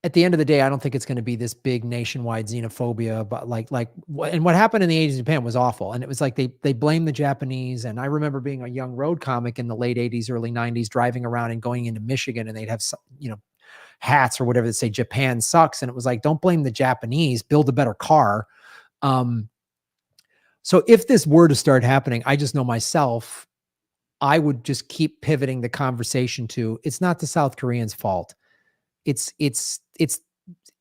at the end of the day, I don't think it's going to be this big nationwide xenophobia, but and what happened in the 80s in Japan was awful. And it was like, they blamed the Japanese. And I remember being a young road comic in the late 80s, early 90s, driving around and going into Michigan, and they'd have, hats or whatever that say Japan sucks. And it was like, don't blame the Japanese, build a better car. So if this were to start happening, I just know myself, I would just keep pivoting the conversation to, it's not the South Koreans' fault. It's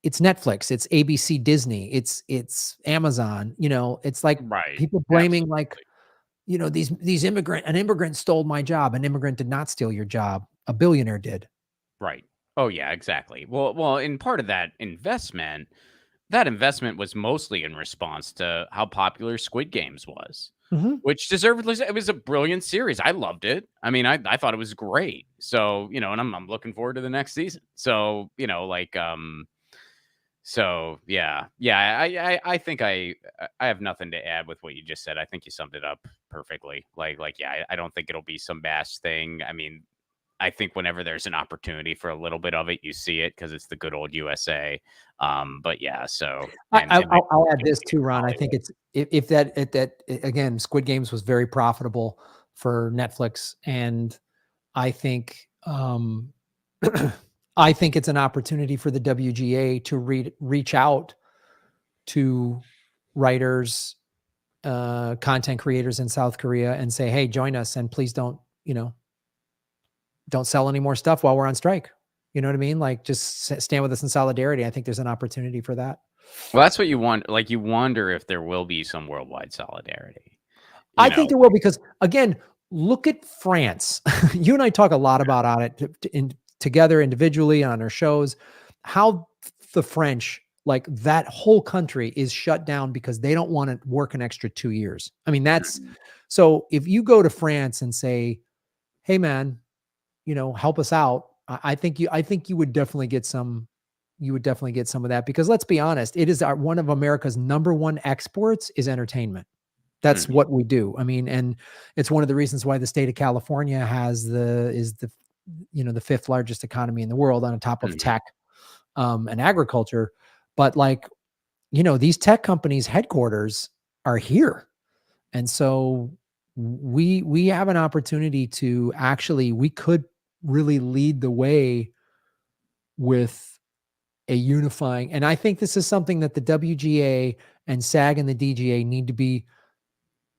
it's Netflix, it's ABC, Disney, it's Amazon, it's like Right. people blaming like, Absolutely. an immigrant stole my job. An immigrant did not steal your job. A billionaire did. Right. Oh, yeah, exactly. Well, in part of that investment was mostly in response to how popular Squid Games was, Mhm. which deservedly it was a brilliant series. I loved it. I mean, I thought it was great. So, and I'm looking forward to the next season. So, so yeah. Yeah, I think I have nothing to add with what you just said. I think you summed it up perfectly. Yeah, I don't think it'll be some mass thing. I mean, I think whenever there's an opportunity for a little bit of it, you see it because it's the good old USA. But yeah, so and I I'll add think this it's too, in Ron. I think Hollywood. it's if that again, Squid Games was very profitable for Netflix, and I think I think it's an opportunity for the WGA to reach out to writers, content creators in South Korea, and say, "Hey, join us, and please don't sell any more stuff while we're on strike." You know what I mean? Like, just stand with us in solidarity. I think there's an opportunity for that. Well, that's what you want. Like you wonder if there will be some worldwide solidarity. You I think know, there will because, again, look at France. You and I talk a lot about on it together individually on our shows. How the French, like that whole country, is shut down because they don't want to work an extra 2 years. I mean, that's Mhm. so. If you go to France and say, "Hey, man, help us out," I think you would definitely get some. You would definitely get some of that because let's be honest, it is one of America's number one exports is entertainment. That's Mhm. what we do. I mean, and it's one of the reasons why the state of California is the fifth largest economy in the world on top of Mhm. tech, and agriculture. But like, these tech companies headquarters are here. And so we have an opportunity to actually we could really lead the way with a unifying. And I think this is something that the WGA and SAG and the DGA need to be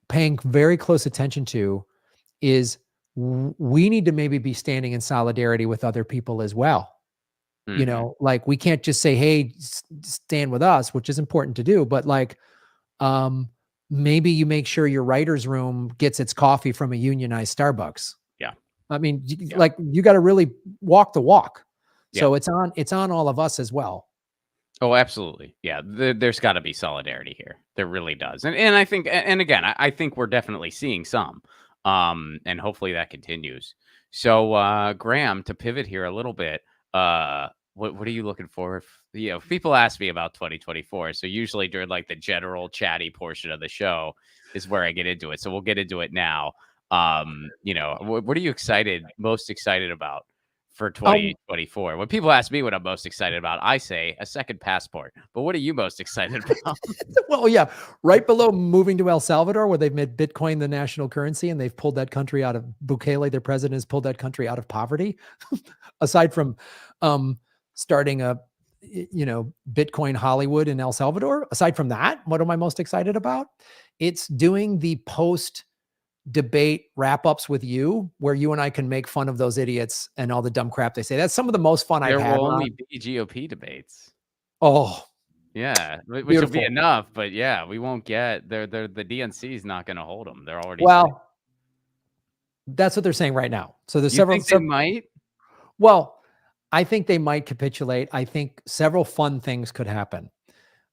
paying very close attention to is we need to maybe be standing in solidarity with other people as well. Mhm. Like we can't just say, "Hey, stand with us," which is important to do, but like, um, maybe you make sure your writer's room gets its coffee from a unionized Starbucks. Yeah. I mean, Yeah. like you got to really walk the walk. Yeah. So it's on all of us as well. Oh, absolutely. Yeah, there's got to be solidarity here. There really does, and I think, and again, I think we're definitely seeing some, and hopefully that continues. So, Graham, to pivot here a little bit, what are you looking for? If people ask me about 2024, so usually during like the general chatty portion of the show is where I get into it. So we'll get into it now. What are you most excited about for Um, 2024? When people ask me what I'm most excited about, I say a second passport. But what are you most excited about? well, yeah, right below moving to El Salvador, where they've made Bitcoin the national currency and they've pulled that country out of Bukele, their president has pulled that country out of poverty. Aside from starting Bitcoin Hollywood in El Salvador, aside from that, what am I most excited about? It's doing the post debate wrap ups with you, where you and I can make fun of those idiots and all the dumb crap they say. That's some of the most fun I've There had, will Ron. only be GOP debates. Oh, Yeah, which will be beautiful. enough, but yeah, we won't get the DNC is not going to hold them. They're already saying. Well, that's what they're saying right now. So there's You several, think they might? well, I think they might capitulate. I think several fun things could happen.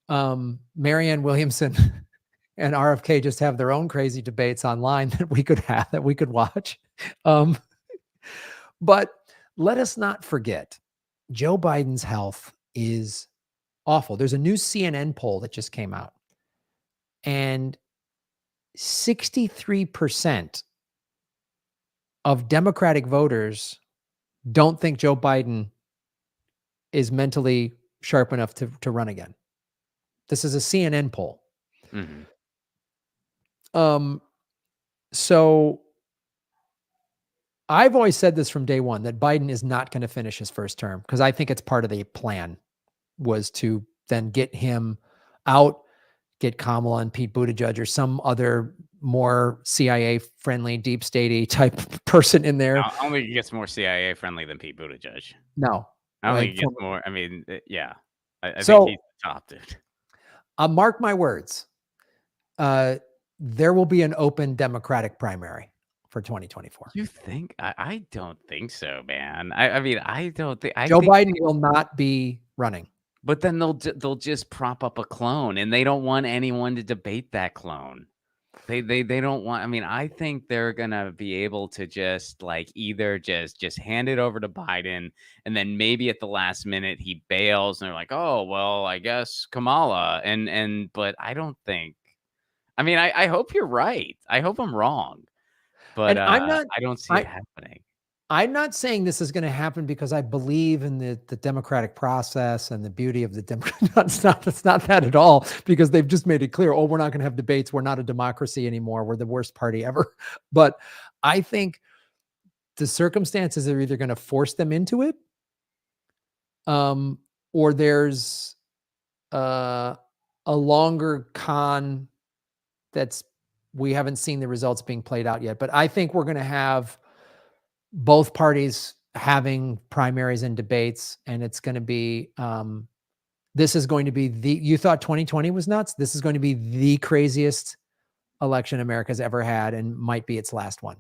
Marianne Williamson and RFK just have their own crazy debates online that we could watch. Um, but let us not forget, Joe Biden's health is awful. There's a new CNN poll that just came out, and 63% of Democratic voters don't think Joe Biden is mentally sharp enough to run again. This is a CNN poll. Mhm. Um, so I've always said this from day one that Biden is not going to finish his first term because I think it's part of the plan was to then get him out, get Kamala and Pete Buttigieg or some other more CIA friendly, deep statey type person in there. I don't think it gets more CIA friendly than Pete Buttigieg. No, I don't think like it gets more. I mean, yeah. I think So he's the top dude. mark my words. There will be an open Democratic primary for 2024. You think? I don't think so, man. I mean, I don't think. I Joe think, Biden will not be running. but then they'll just prop up a clone, and they don't want anyone to debate that clone. They don't want. I mean, I think they're gonna be able to just like either just hand it over to Biden, and then maybe at the last minute he bails, and they're like, oh well, I guess Kamala, but I don't think. I mean, I hope you're right. I hope I'm wrong, but And I'm not I don't see it I happening. I'm not saying this is going to happen because I believe in the democratic process and the beauty of the It's not that at all, because they've just made it clear, oh, we're not going to have debates. We're not a democracy anymore. We're the worst party ever. But I think the circumstances are either going to force them into it, or there's a longer con that's we haven't seen the results being played out yet. But I think we're going to have both parties having primaries and debates, and it's going to be this is going to be you thought 2020 was nuts. This is going to be the craziest election America's ever had, and might be its last one.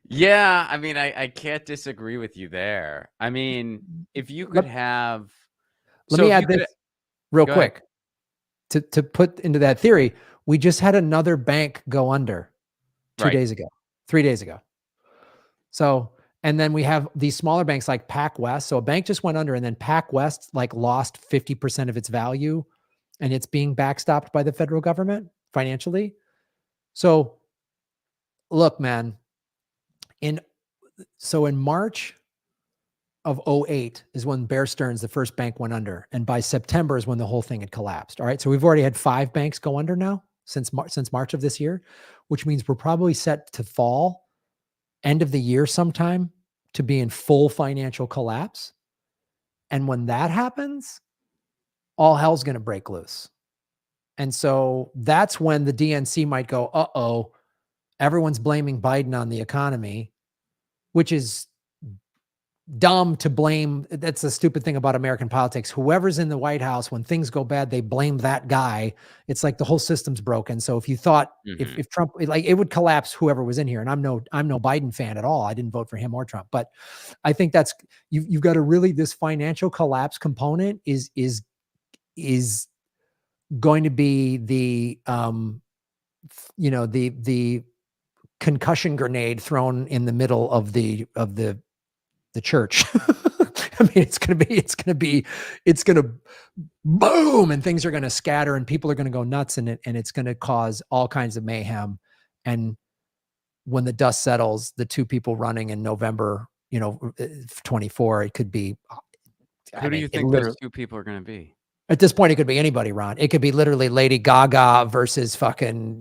Yeah, I mean, I can't disagree with you there. I mean, if you could have, Let so me if add you this could, real go ahead. quick to put into that theory. We just had another bank go under 2 Right. days ago, 3 days ago. So, and then we have these smaller banks like PacWest. So a bank just went under, and then PacWest like lost 50% of its value, and it's being backstopped by the federal government financially. So look, man, in March of 08 is when Bear Stearns, the first bank, went under. And by September is when the whole thing had collapsed. All right. So we've already had 5 banks go under now since March of this year, which means we're probably set to fall end of the year sometime to be in full financial collapse. And when that happens, all hell's going to break loose. And so that's when the DNC might go, uh-oh, everyone's blaming Biden on the economy, which is dumb to blame. That's the stupid thing about American politics. Whoever's in the White House, when things go bad, they blame that guy. It's like the whole system's broken. So if you thought if Trump, like, it would collapse whoever was in here. And I'm no Biden fan at all. I didn't vote for him or Trump, but I think that's you've got to really, this financial collapse component is going to be the the concussion grenade thrown in the middle of the church. I mean, it's going to boom, and things are going to scatter, and people are going to go nuts in it, and it's going to cause all kinds of mayhem. And when the dust settles, the 2 people running in November, 24, it could be. Who do you think those 2 people are going to be? At this point, it could be anybody, Ron. It could be literally Lady Gaga versus fucking,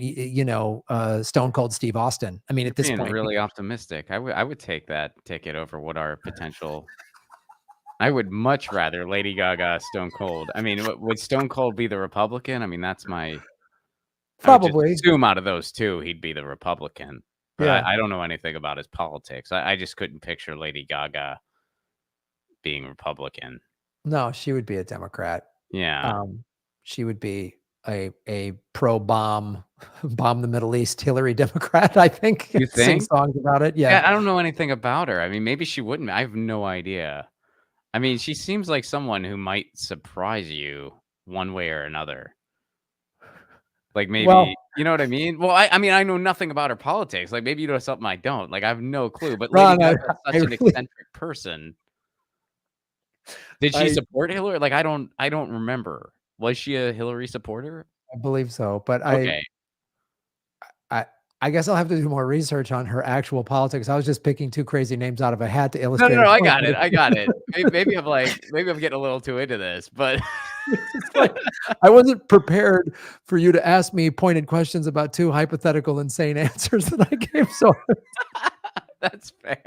Stone Cold Steve Austin. I mean, at this point, really optimistic. I would take that ticket over what our potential. I would much rather Lady Gaga, Stone Cold. I mean, would Stone Cold be the Republican? I mean, that's my. probably. I would just assume out of those 2, he'd be the Republican. But Yeah. I don't know anything about his politics. I just couldn't picture Lady Gaga being Republican. No, she would be a Democrat. Yeah. She would be a pro-bomb the Middle East Hillary Democrat, I think. You Sing think? songs about it. Yeah. I don't know anything about her. I mean, maybe she wouldn't. I have no idea. I mean, she seems like someone who might surprise you one way or another. Like maybe, Well, you know what I mean? Well, I mean, I know nothing about her politics. Like maybe you know something I don't. Like I have no clue. But Lady Ron, Gaga is such an really, eccentric person. Did she I support Hillary? Like I don't remember. Was she a Hillary supporter? believe so, but Okay. I guess I'll have to do more research on her actual politics. I was just picking 2 crazy names out of a hat to No, illustrate. I got it. I got it. Maybe I'm getting a little too into this, but It's like, I wasn't prepared for you to ask me pointed questions about 2 hypothetical insane answers that I gave. So that's fair.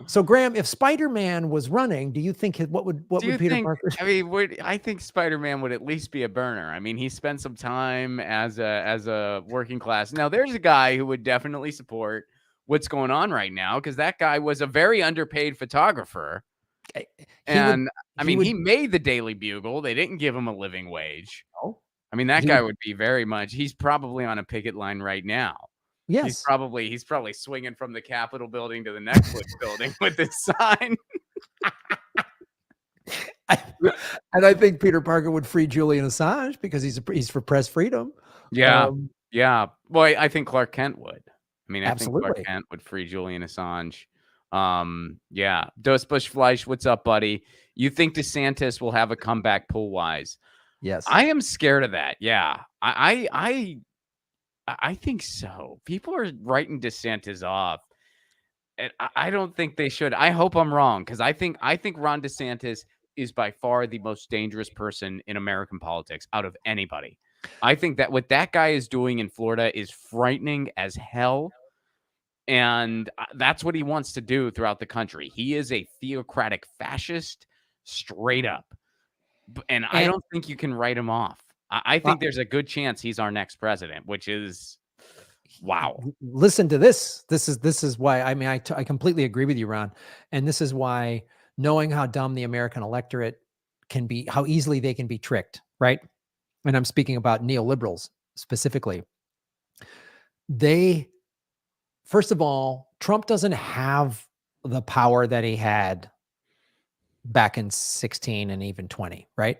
So Graham, if Spider-Man was running, do you think what would Peter Parker? I mean, I think Spider-Man would at least be a burner. I mean, he spent some time as a working class. Now, there's a guy who would definitely support what's going on right now because that guy was a very underpaid photographer he would And I he mean, he would made the Daily Bugle. They didn't give him a living wage. oh, I mean, that he guy would would be very much he's probably on a picket line right now. yes. He's probably swinging from the Capitol building to the Netflix building with this sign. And I think Peter Parker would free Julian Assange because he's for press freedom. Yeah. Yeah. Well, I think Clark Kent would. I mean, I think Clark Absolutely. Kent would free Julian Assange. Yeah. Dos Bush Fleisch, what's up, buddy? You think DeSantis will have a comeback pool-wise? Yes. I am scared of that. Yeah. I think so. People are writing DeSantis off. And I don't think they should. I hope I'm wrong because I think Ron DeSantis is by far the most dangerous person in American politics out of anybody. I think that what that guy is doing in Florida is frightening as hell. And that's what he wants to do throughout the country. He is a theocratic fascist, straight up. And I don't think you can write him off. I think there's a good chance he's our next president, which is wow. Listen to this. This is why, I mean, I completely agree with you, Ron. And this is why knowing how dumb the American electorate can be, how easily they can be tricked, right? And I'm speaking about neoliberals specifically. First of all, Trump doesn't have the power that he had back in 16 and even 20, right?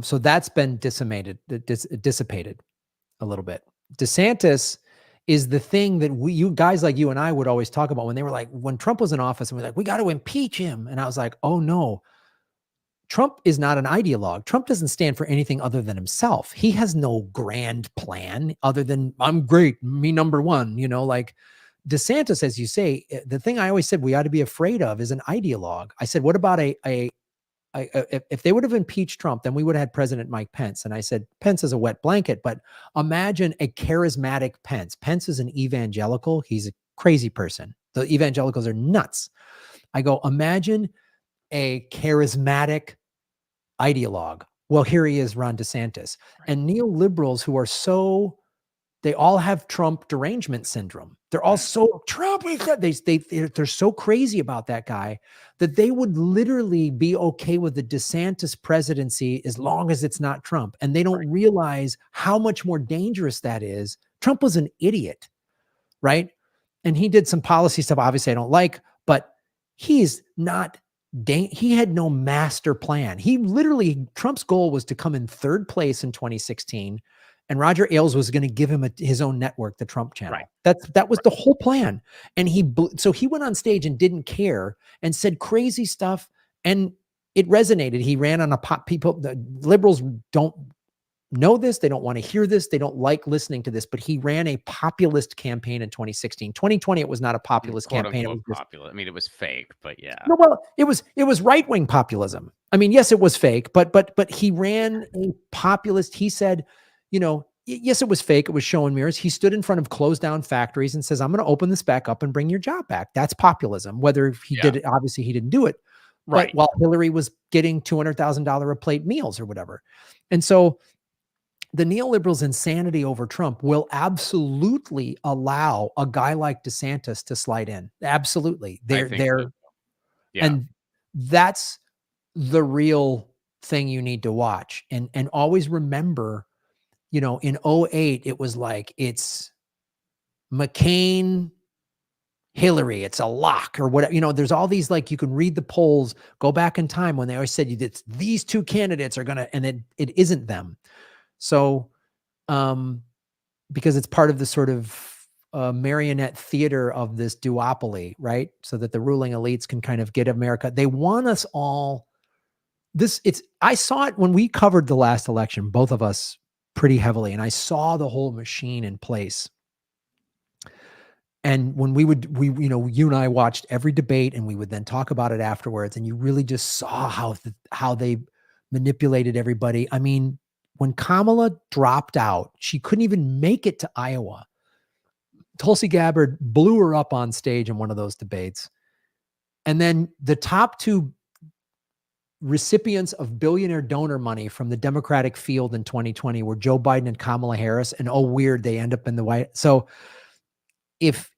So that's been dissipated a little bit. DeSantis is the thing that you guys like you and I would always talk about when they were like, when Trump was in office and we're like, we got to impeach him. And I was like, oh no, Trump is not an ideologue. Trump doesn't stand for anything other than himself. He has no grand plan other than I'm great, me number one, like DeSantis, as you say, the thing I always said we ought to be afraid of is an ideologue. I said, what about if they would have impeached Trump, then we would have had President Mike Pence. And I said, Pence is a wet blanket, but imagine a charismatic Pence. Pence is an evangelical. He's a crazy person. The evangelicals are nuts. I go, imagine a charismatic ideologue. Well, here he is, Ron DeSantis. Right. And neoliberals who are they all have Trump derangement syndrome. They're all so Trump. They're so crazy about that guy that they would literally be okay with the DeSantis presidency as long as it's not Trump. And they don't realize how much more dangerous that is. Trump was an idiot, right? And he did some policy stuff, obviously I don't like, but he's not. He had no master plan. Trump's goal was to come in third place in 2016. And Roger Ailes was going to give him his own network, the Trump channel. Right. That was the whole plan. And so he went on stage and didn't care and said crazy stuff. And it resonated. He ran on the liberals don't know this. They don't want to hear this. They don't like listening to this, but he ran a populist campaign in 2016. 2020, it was not a populist campaign. It was popular. I mean, it was fake, but yeah. No, well, it was right-wing populism. I mean, yes, it was fake, but he ran a populist. He said, yes, it was fake. It was show and mirrors. He stood in front of closed down factories and says, I'm going to open this back up and bring your job back. That's populism. Whether he did it, obviously he didn't do it. Right. But while Hillary was getting $200,000 a plate meals or whatever. And so the neoliberals' insanity over Trump will absolutely allow a guy like DeSantis to slide in. Absolutely. Yeah. And that's the real thing you need to watch. And always remember, in 2008, it was like, it's McCain, Hillary, it's a lock or whatever. There's all these, like, you can read the polls, go back in time when they always said it's these two candidates are going to, and it isn't them. So, because it's part of the sort of marionette theater of this duopoly, right? So that the ruling elites can kind of get America. They want us all. I saw it when we covered the last election, both of us pretty heavily, and I saw the whole machine in place. And when you and I watched every debate, and we would then talk about it afterwards, and you really just saw how they manipulated everybody. I mean, when Kamala dropped out, she couldn't even make it to Iowa. Tulsi Gabbard blew her up on stage in one of those debates. And then the top two recipients of billionaire donor money from the Democratic field in 2020 were Joe Biden and Kamala Harris. And weird, they end up in the White. So if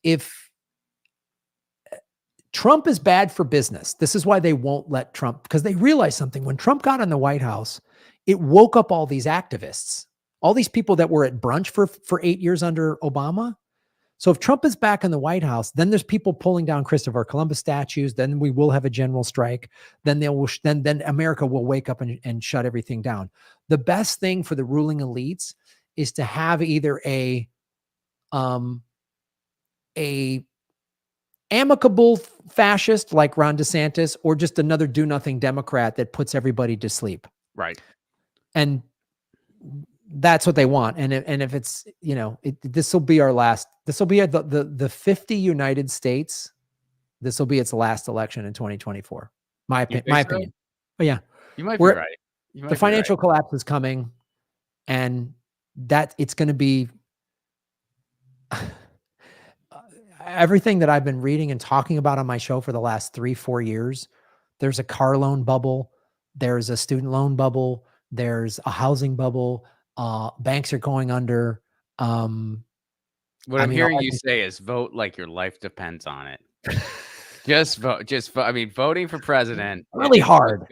Trump is bad for business. This is why they won't let Trump, because they realize something. When Trump got in the White House, it woke up all these activists, all these people that were at brunch for 8 years under Obama. So if Trump is back in the White House, then there's people pulling down Christopher Columbus statues. Then we will have a general strike. Then then America will wake up and shut everything down. The best thing for the ruling elites is to have either a amicable fascist like Ron DeSantis, or just another do nothing Democrat that puts everybody to sleep. Right. And that's what they want. And if it's, this will be our last, this will be the 50 United States. This will be its last election in 2024. My opinion. But yeah, you might be right. The financial collapse is coming, and that it's going to be everything that I've been reading and talking about on my show for the last 3-4 years. There's a car loan bubble. There's a student loan bubble. There's a housing bubble. Banks are going under. What I'm hearing you say is vote like your life depends on it. Just vote. I mean, voting for president really hard.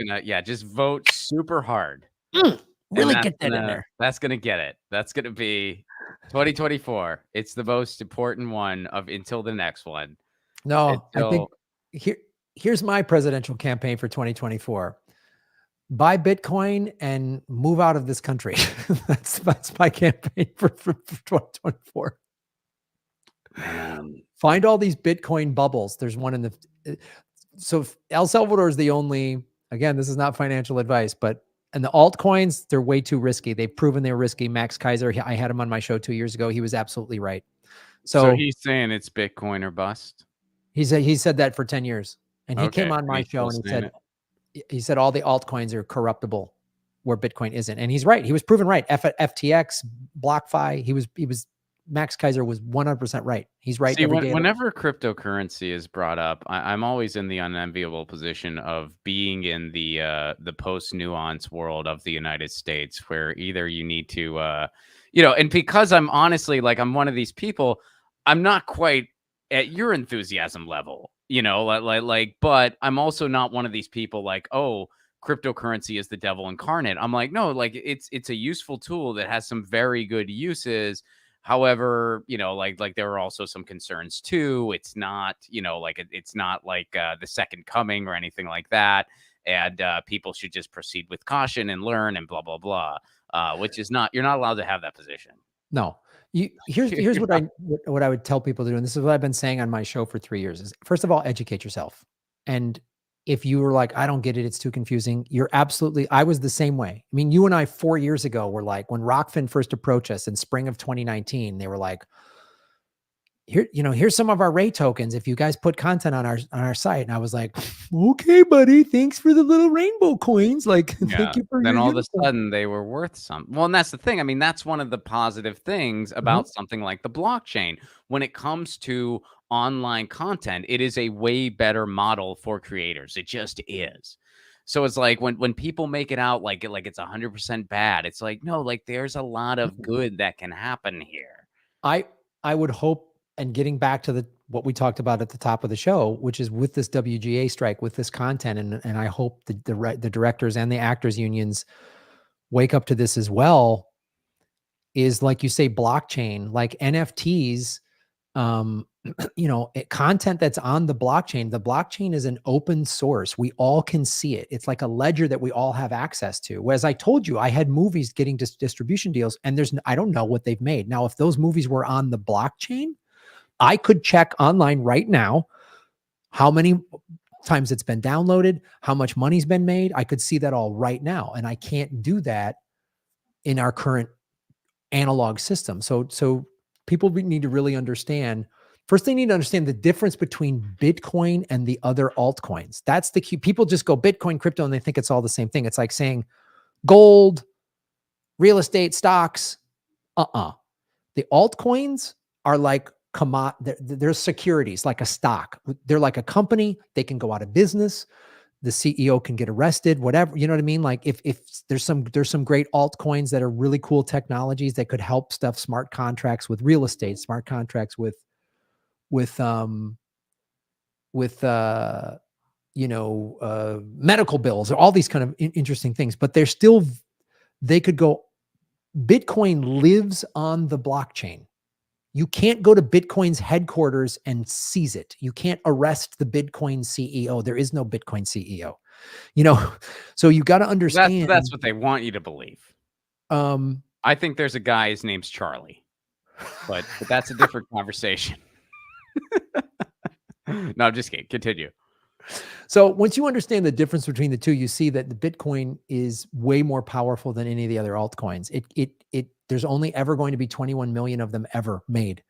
Just vote super hard. Really get that in there. That's gonna get it. That's gonna be 2024. It's the most important one until the next one. No, I think here's my presidential campaign for 2024. Buy Bitcoin and move out of this country. That's my campaign for 2024. Find all these Bitcoin bubbles. There's one in so El Salvador is the only, again, this is not financial advice, but and the altcoins, they're way too risky. They've proven they're risky. Max Kaiser, I had him on my show 2 years ago. He was absolutely right. So he's saying it's Bitcoin or bust. He said that for 10 years. And he came on my show and he said all the altcoins are corruptible where Bitcoin isn't. And he's right. He was proven right. FTX, BlockFi, he was Max Kaiser was 100% right. He's right. See, whenever cryptocurrency is brought up, I'm always in the unenviable position of being in the post-nuance world of the United States, where either you need to, and because I'm honestly, like, I'm one of these people, I'm not quite at your enthusiasm level, but I'm also not one of these people like, oh, cryptocurrency is the devil incarnate. I'm like, no, like it's a useful tool that has some very good uses. However, like there are also some concerns too. It's not, it's not like the second coming or anything like that. And people should just proceed with caution and learn and blah, blah, blah, which is not, you're not allowed to have that position. No. Here's what I would tell people to do. And this is what I've been saying on my show for 3 years is, first of all, educate yourself. And if you were like, I don't get it, it's too confusing, I was the same way. I mean, you and I 4 years ago were like, when Rockfin first approached us in spring of 2019, they were like, here's some of our Ray tokens if you guys put content on our site. And I was like, okay, buddy, thanks for the little rainbow coins. Like, thank you for then all of a sudden they were worth something. Well, and that's the thing. I mean, that's one of the positive things about something like the blockchain. When it comes to online content, it is a way better model for creators. It just is. So it's like when people make it out like it's 100% bad, it's like, no, like there's a lot of good that can happen here. I would hope, and getting back to what we talked about at the top of the show, which is with this WGA strike, with this content, and I hope the directors and the actors unions wake up to this as well, is like you say, blockchain, like NFTs, content that's on the blockchain. The blockchain is an open source. We all can see it. It's like a ledger that we all have access to. As I told you, I had movies getting distribution deals, and I don't know what they've made. Now, if those movies were on the blockchain, I could check online right now how many times it's been downloaded, how much money's been made. I could see that all right now. And I can't do that in our current analog system. So people need to really understand. First, they need to understand the difference between Bitcoin and the other altcoins. That's the key. People just go Bitcoin, crypto, and they think it's all the same thing. It's like saying gold, real estate, stocks. The altcoins are like they're securities, like a stock. They're like a company. They can go out of business. The CEO can get arrested, whatever, you know what I mean? Like if there's some great altcoins that are really cool technologies that could help stuff, smart contracts with real estate, smart contracts with medical bills or all these kind of interesting things, but they could go, Bitcoin lives on the blockchain. You can't go to Bitcoin's headquarters and seize it. You can't arrest the Bitcoin CEO. There is no Bitcoin CEO, so you got to understand. That's what they want you to believe. I think there's a guy, his name's Charlie, but that's a different conversation. No, I'm just kidding. Continue. So once you understand the difference between the two, you see that the Bitcoin is way more powerful than any of the other altcoins. There's only ever going to be 21 million of them ever made.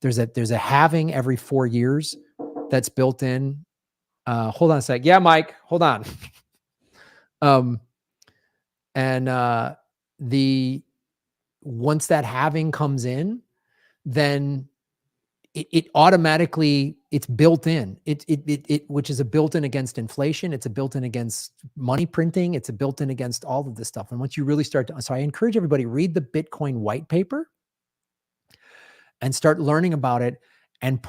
There's a halving every 4 years that's built in. Hold on a sec. Yeah, Mike, hold on. Once that halving comes in, then it automatically, it's built in, which is a built-in against inflation. It's a built-in against money printing. It's a built-in against all of this stuff. And once you really so I encourage everybody, read the Bitcoin white paper and start learning about it, and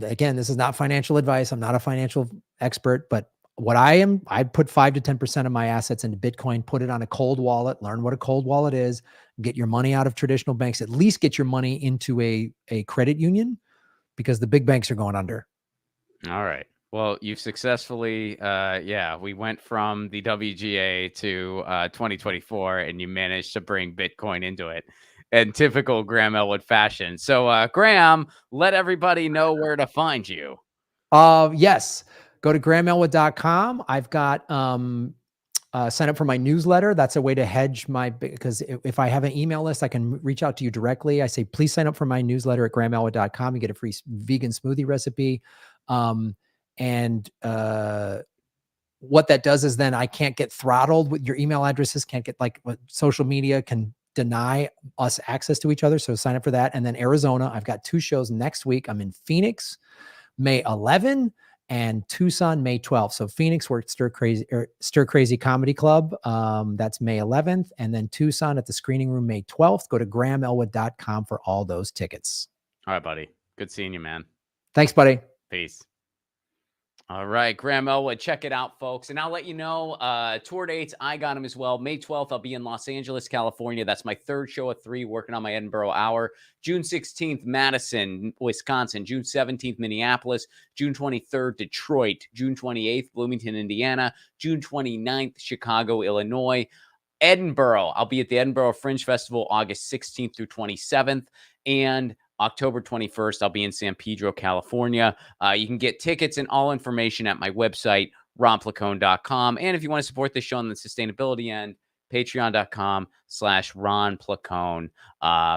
again, this is not financial advice. I'm not a financial expert, but what I put 5 to 10% of my assets into Bitcoin, put it on a cold wallet, learn what a cold wallet is, get your money out of traditional banks, at least get your money into a credit union, because the big banks are going under. All right. Well, you've successfully, we went from the WGA to 2024, and you managed to bring Bitcoin into it in typical Graham Elwood fashion. So, Graham, let everybody know where to find you. Yes. Go to GrahamElwood.com. I've got sign up for my newsletter. That's a way to hedge because if I have an email list, I can reach out to you directly. I say, please sign up for my newsletter at GrahamElwood.com. You get a free vegan smoothie recipe. What that does is then I can't get throttled with your email addresses, can't get social media can deny us access to each other. So sign up for that. And then Arizona, I've got 2 shows next week. I'm in Phoenix, May 11, and Tucson, May 12th. So Phoenix, we're at Stir Crazy Comedy Club. That's May 11th. And then Tucson at the Screening Room, May 12th. Go to GrahamElwood.com for all those tickets. All right, buddy. Good seeing you, man. Thanks, buddy. Peace. All right, Graham Elwood, check it out, folks. And I'll let you know tour dates. I got them as well. May 12th, I'll be in Los Angeles, California. That's my 3rd show at 3, working on my Edinburgh hour. June 16th, Madison, Wisconsin. June 17th, Minneapolis. June 23rd, Detroit. June 28th, Bloomington, Indiana. June 29th, Chicago, Illinois. Edinburgh, I'll be at the Edinburgh Fringe Festival August 16th through 27th. And October 21st, I'll be in San Pedro, California. You can get tickets and all information at my website, ronplacone.com. And if you want to support this show on the sustainability end, patreon.com/ronplacone.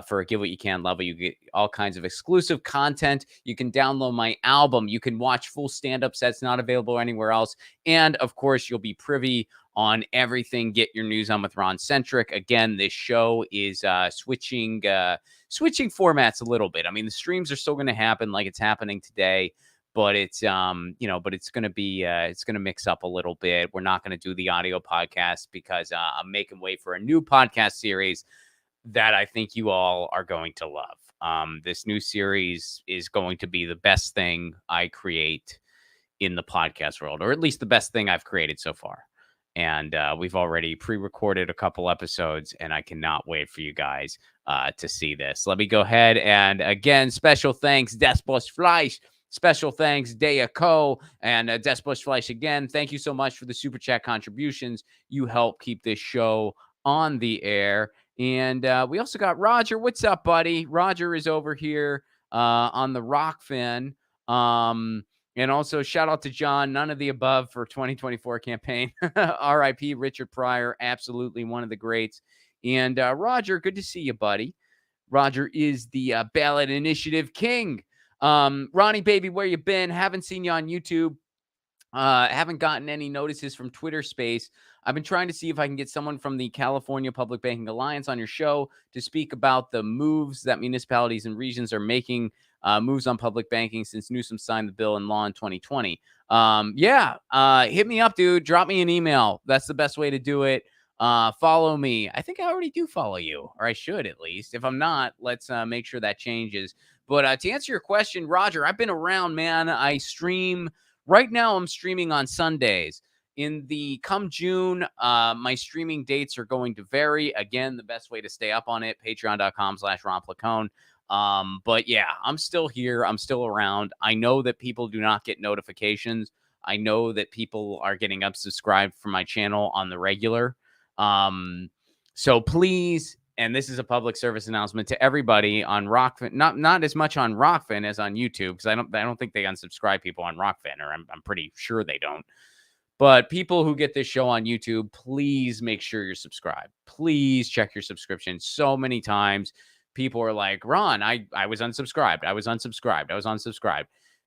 For a Give What You Can level, you get all kinds of exclusive content. You can download my album. You can watch full stand-up sets not available anywhere else. And, of course, you'll be privy on everything Get Your News On with Ron centric. Again, this show is switching formats a little bit. I mean, the streams are still going to happen like it's happening today, but it's it's going to mix up a little bit. We're not going to do the audio podcast because I'm making way for a new podcast series that I think you all are going to love. This new series is going to be the best thing I create in the podcast world, or at least the best thing I've created so far. And we've already pre-recorded a couple episodes, and I cannot wait for you guys to see this. Let me go ahead and, again, special thanks, Despo's Fleisch. Special thanks, Dea Co. and Despo's Fleisch again. Thank you so much for the Super Chat contributions. You help keep this show on the air. And we also got Roger. What's up, buddy? Roger is over here on the Rockfin. And also, shout out to John, none of the above for 2024 campaign. R.I.P. Richard Pryor, absolutely one of the greats. And Roger, good to see you, buddy. Roger is the ballot initiative king. Ronnie, baby, where you been? Haven't seen you on YouTube. Haven't gotten any notices from Twitter Space. I've been trying to see if I can get someone from the California Public Banking Alliance on your show to speak about the moves that municipalities and regions are making, moves on public banking since Newsom signed the bill in law in 2020. Hit me up, dude. Drop me an email. That's the best way to do it. Follow me. I think I already do follow you, or I should at least. If I'm not, let's make sure that changes. But to answer your question, Roger, I've been around, man. I stream right now. I'm streaming on Sundays. In the come June, my streaming dates are going to vary. Again, the best way to stay up on it, patreon.com/Ron Placone. But yeah, I'm still here. I'm still around. I know that people do not get notifications. I know that people are getting unsubscribed from my channel on the regular. So please, and this is a public service announcement to everybody on Rockfin, not as much on Rockfin as on YouTube, because I don't think they unsubscribe people on Rockfin, or I'm pretty sure they don't. But people who get this show on YouTube, please make sure you're subscribed. Please check your subscription. So many times people are like, Ron, I was unsubscribed. I was unsubscribed. I was unsubscribed.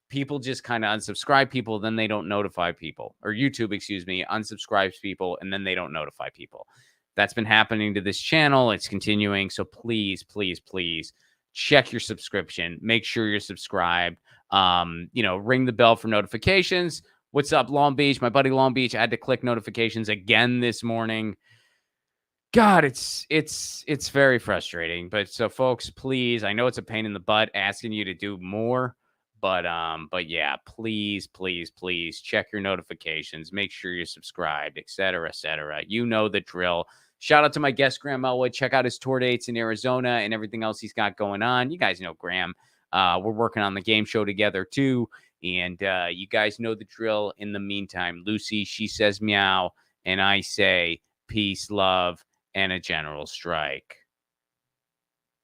People just kind of unsubscribe people, then they don't notify people. Or YouTube, excuse me, unsubscribes people, and then they don't notify people. That's been happening to this channel. It's continuing. So please, please, please check your subscription. Make sure you're subscribed. Ring the bell for notifications. What's up, Long Beach? My buddy Long Beach. I had to click notifications again this morning. God, it's very frustrating. But so, folks, please, I know it's a pain in the butt asking you to do more, but yeah, please, please, please check your notifications. Make sure you're subscribed, et cetera, et cetera. You know the drill. Shout out to my guest, Graham Elwood. Check out his tour dates in Arizona and everything else he's got going on. You guys know Graham. We're working on the game show together too. And you guys know the drill. In the meantime, Lucy, she says meow, and I say peace, love, and a general strike.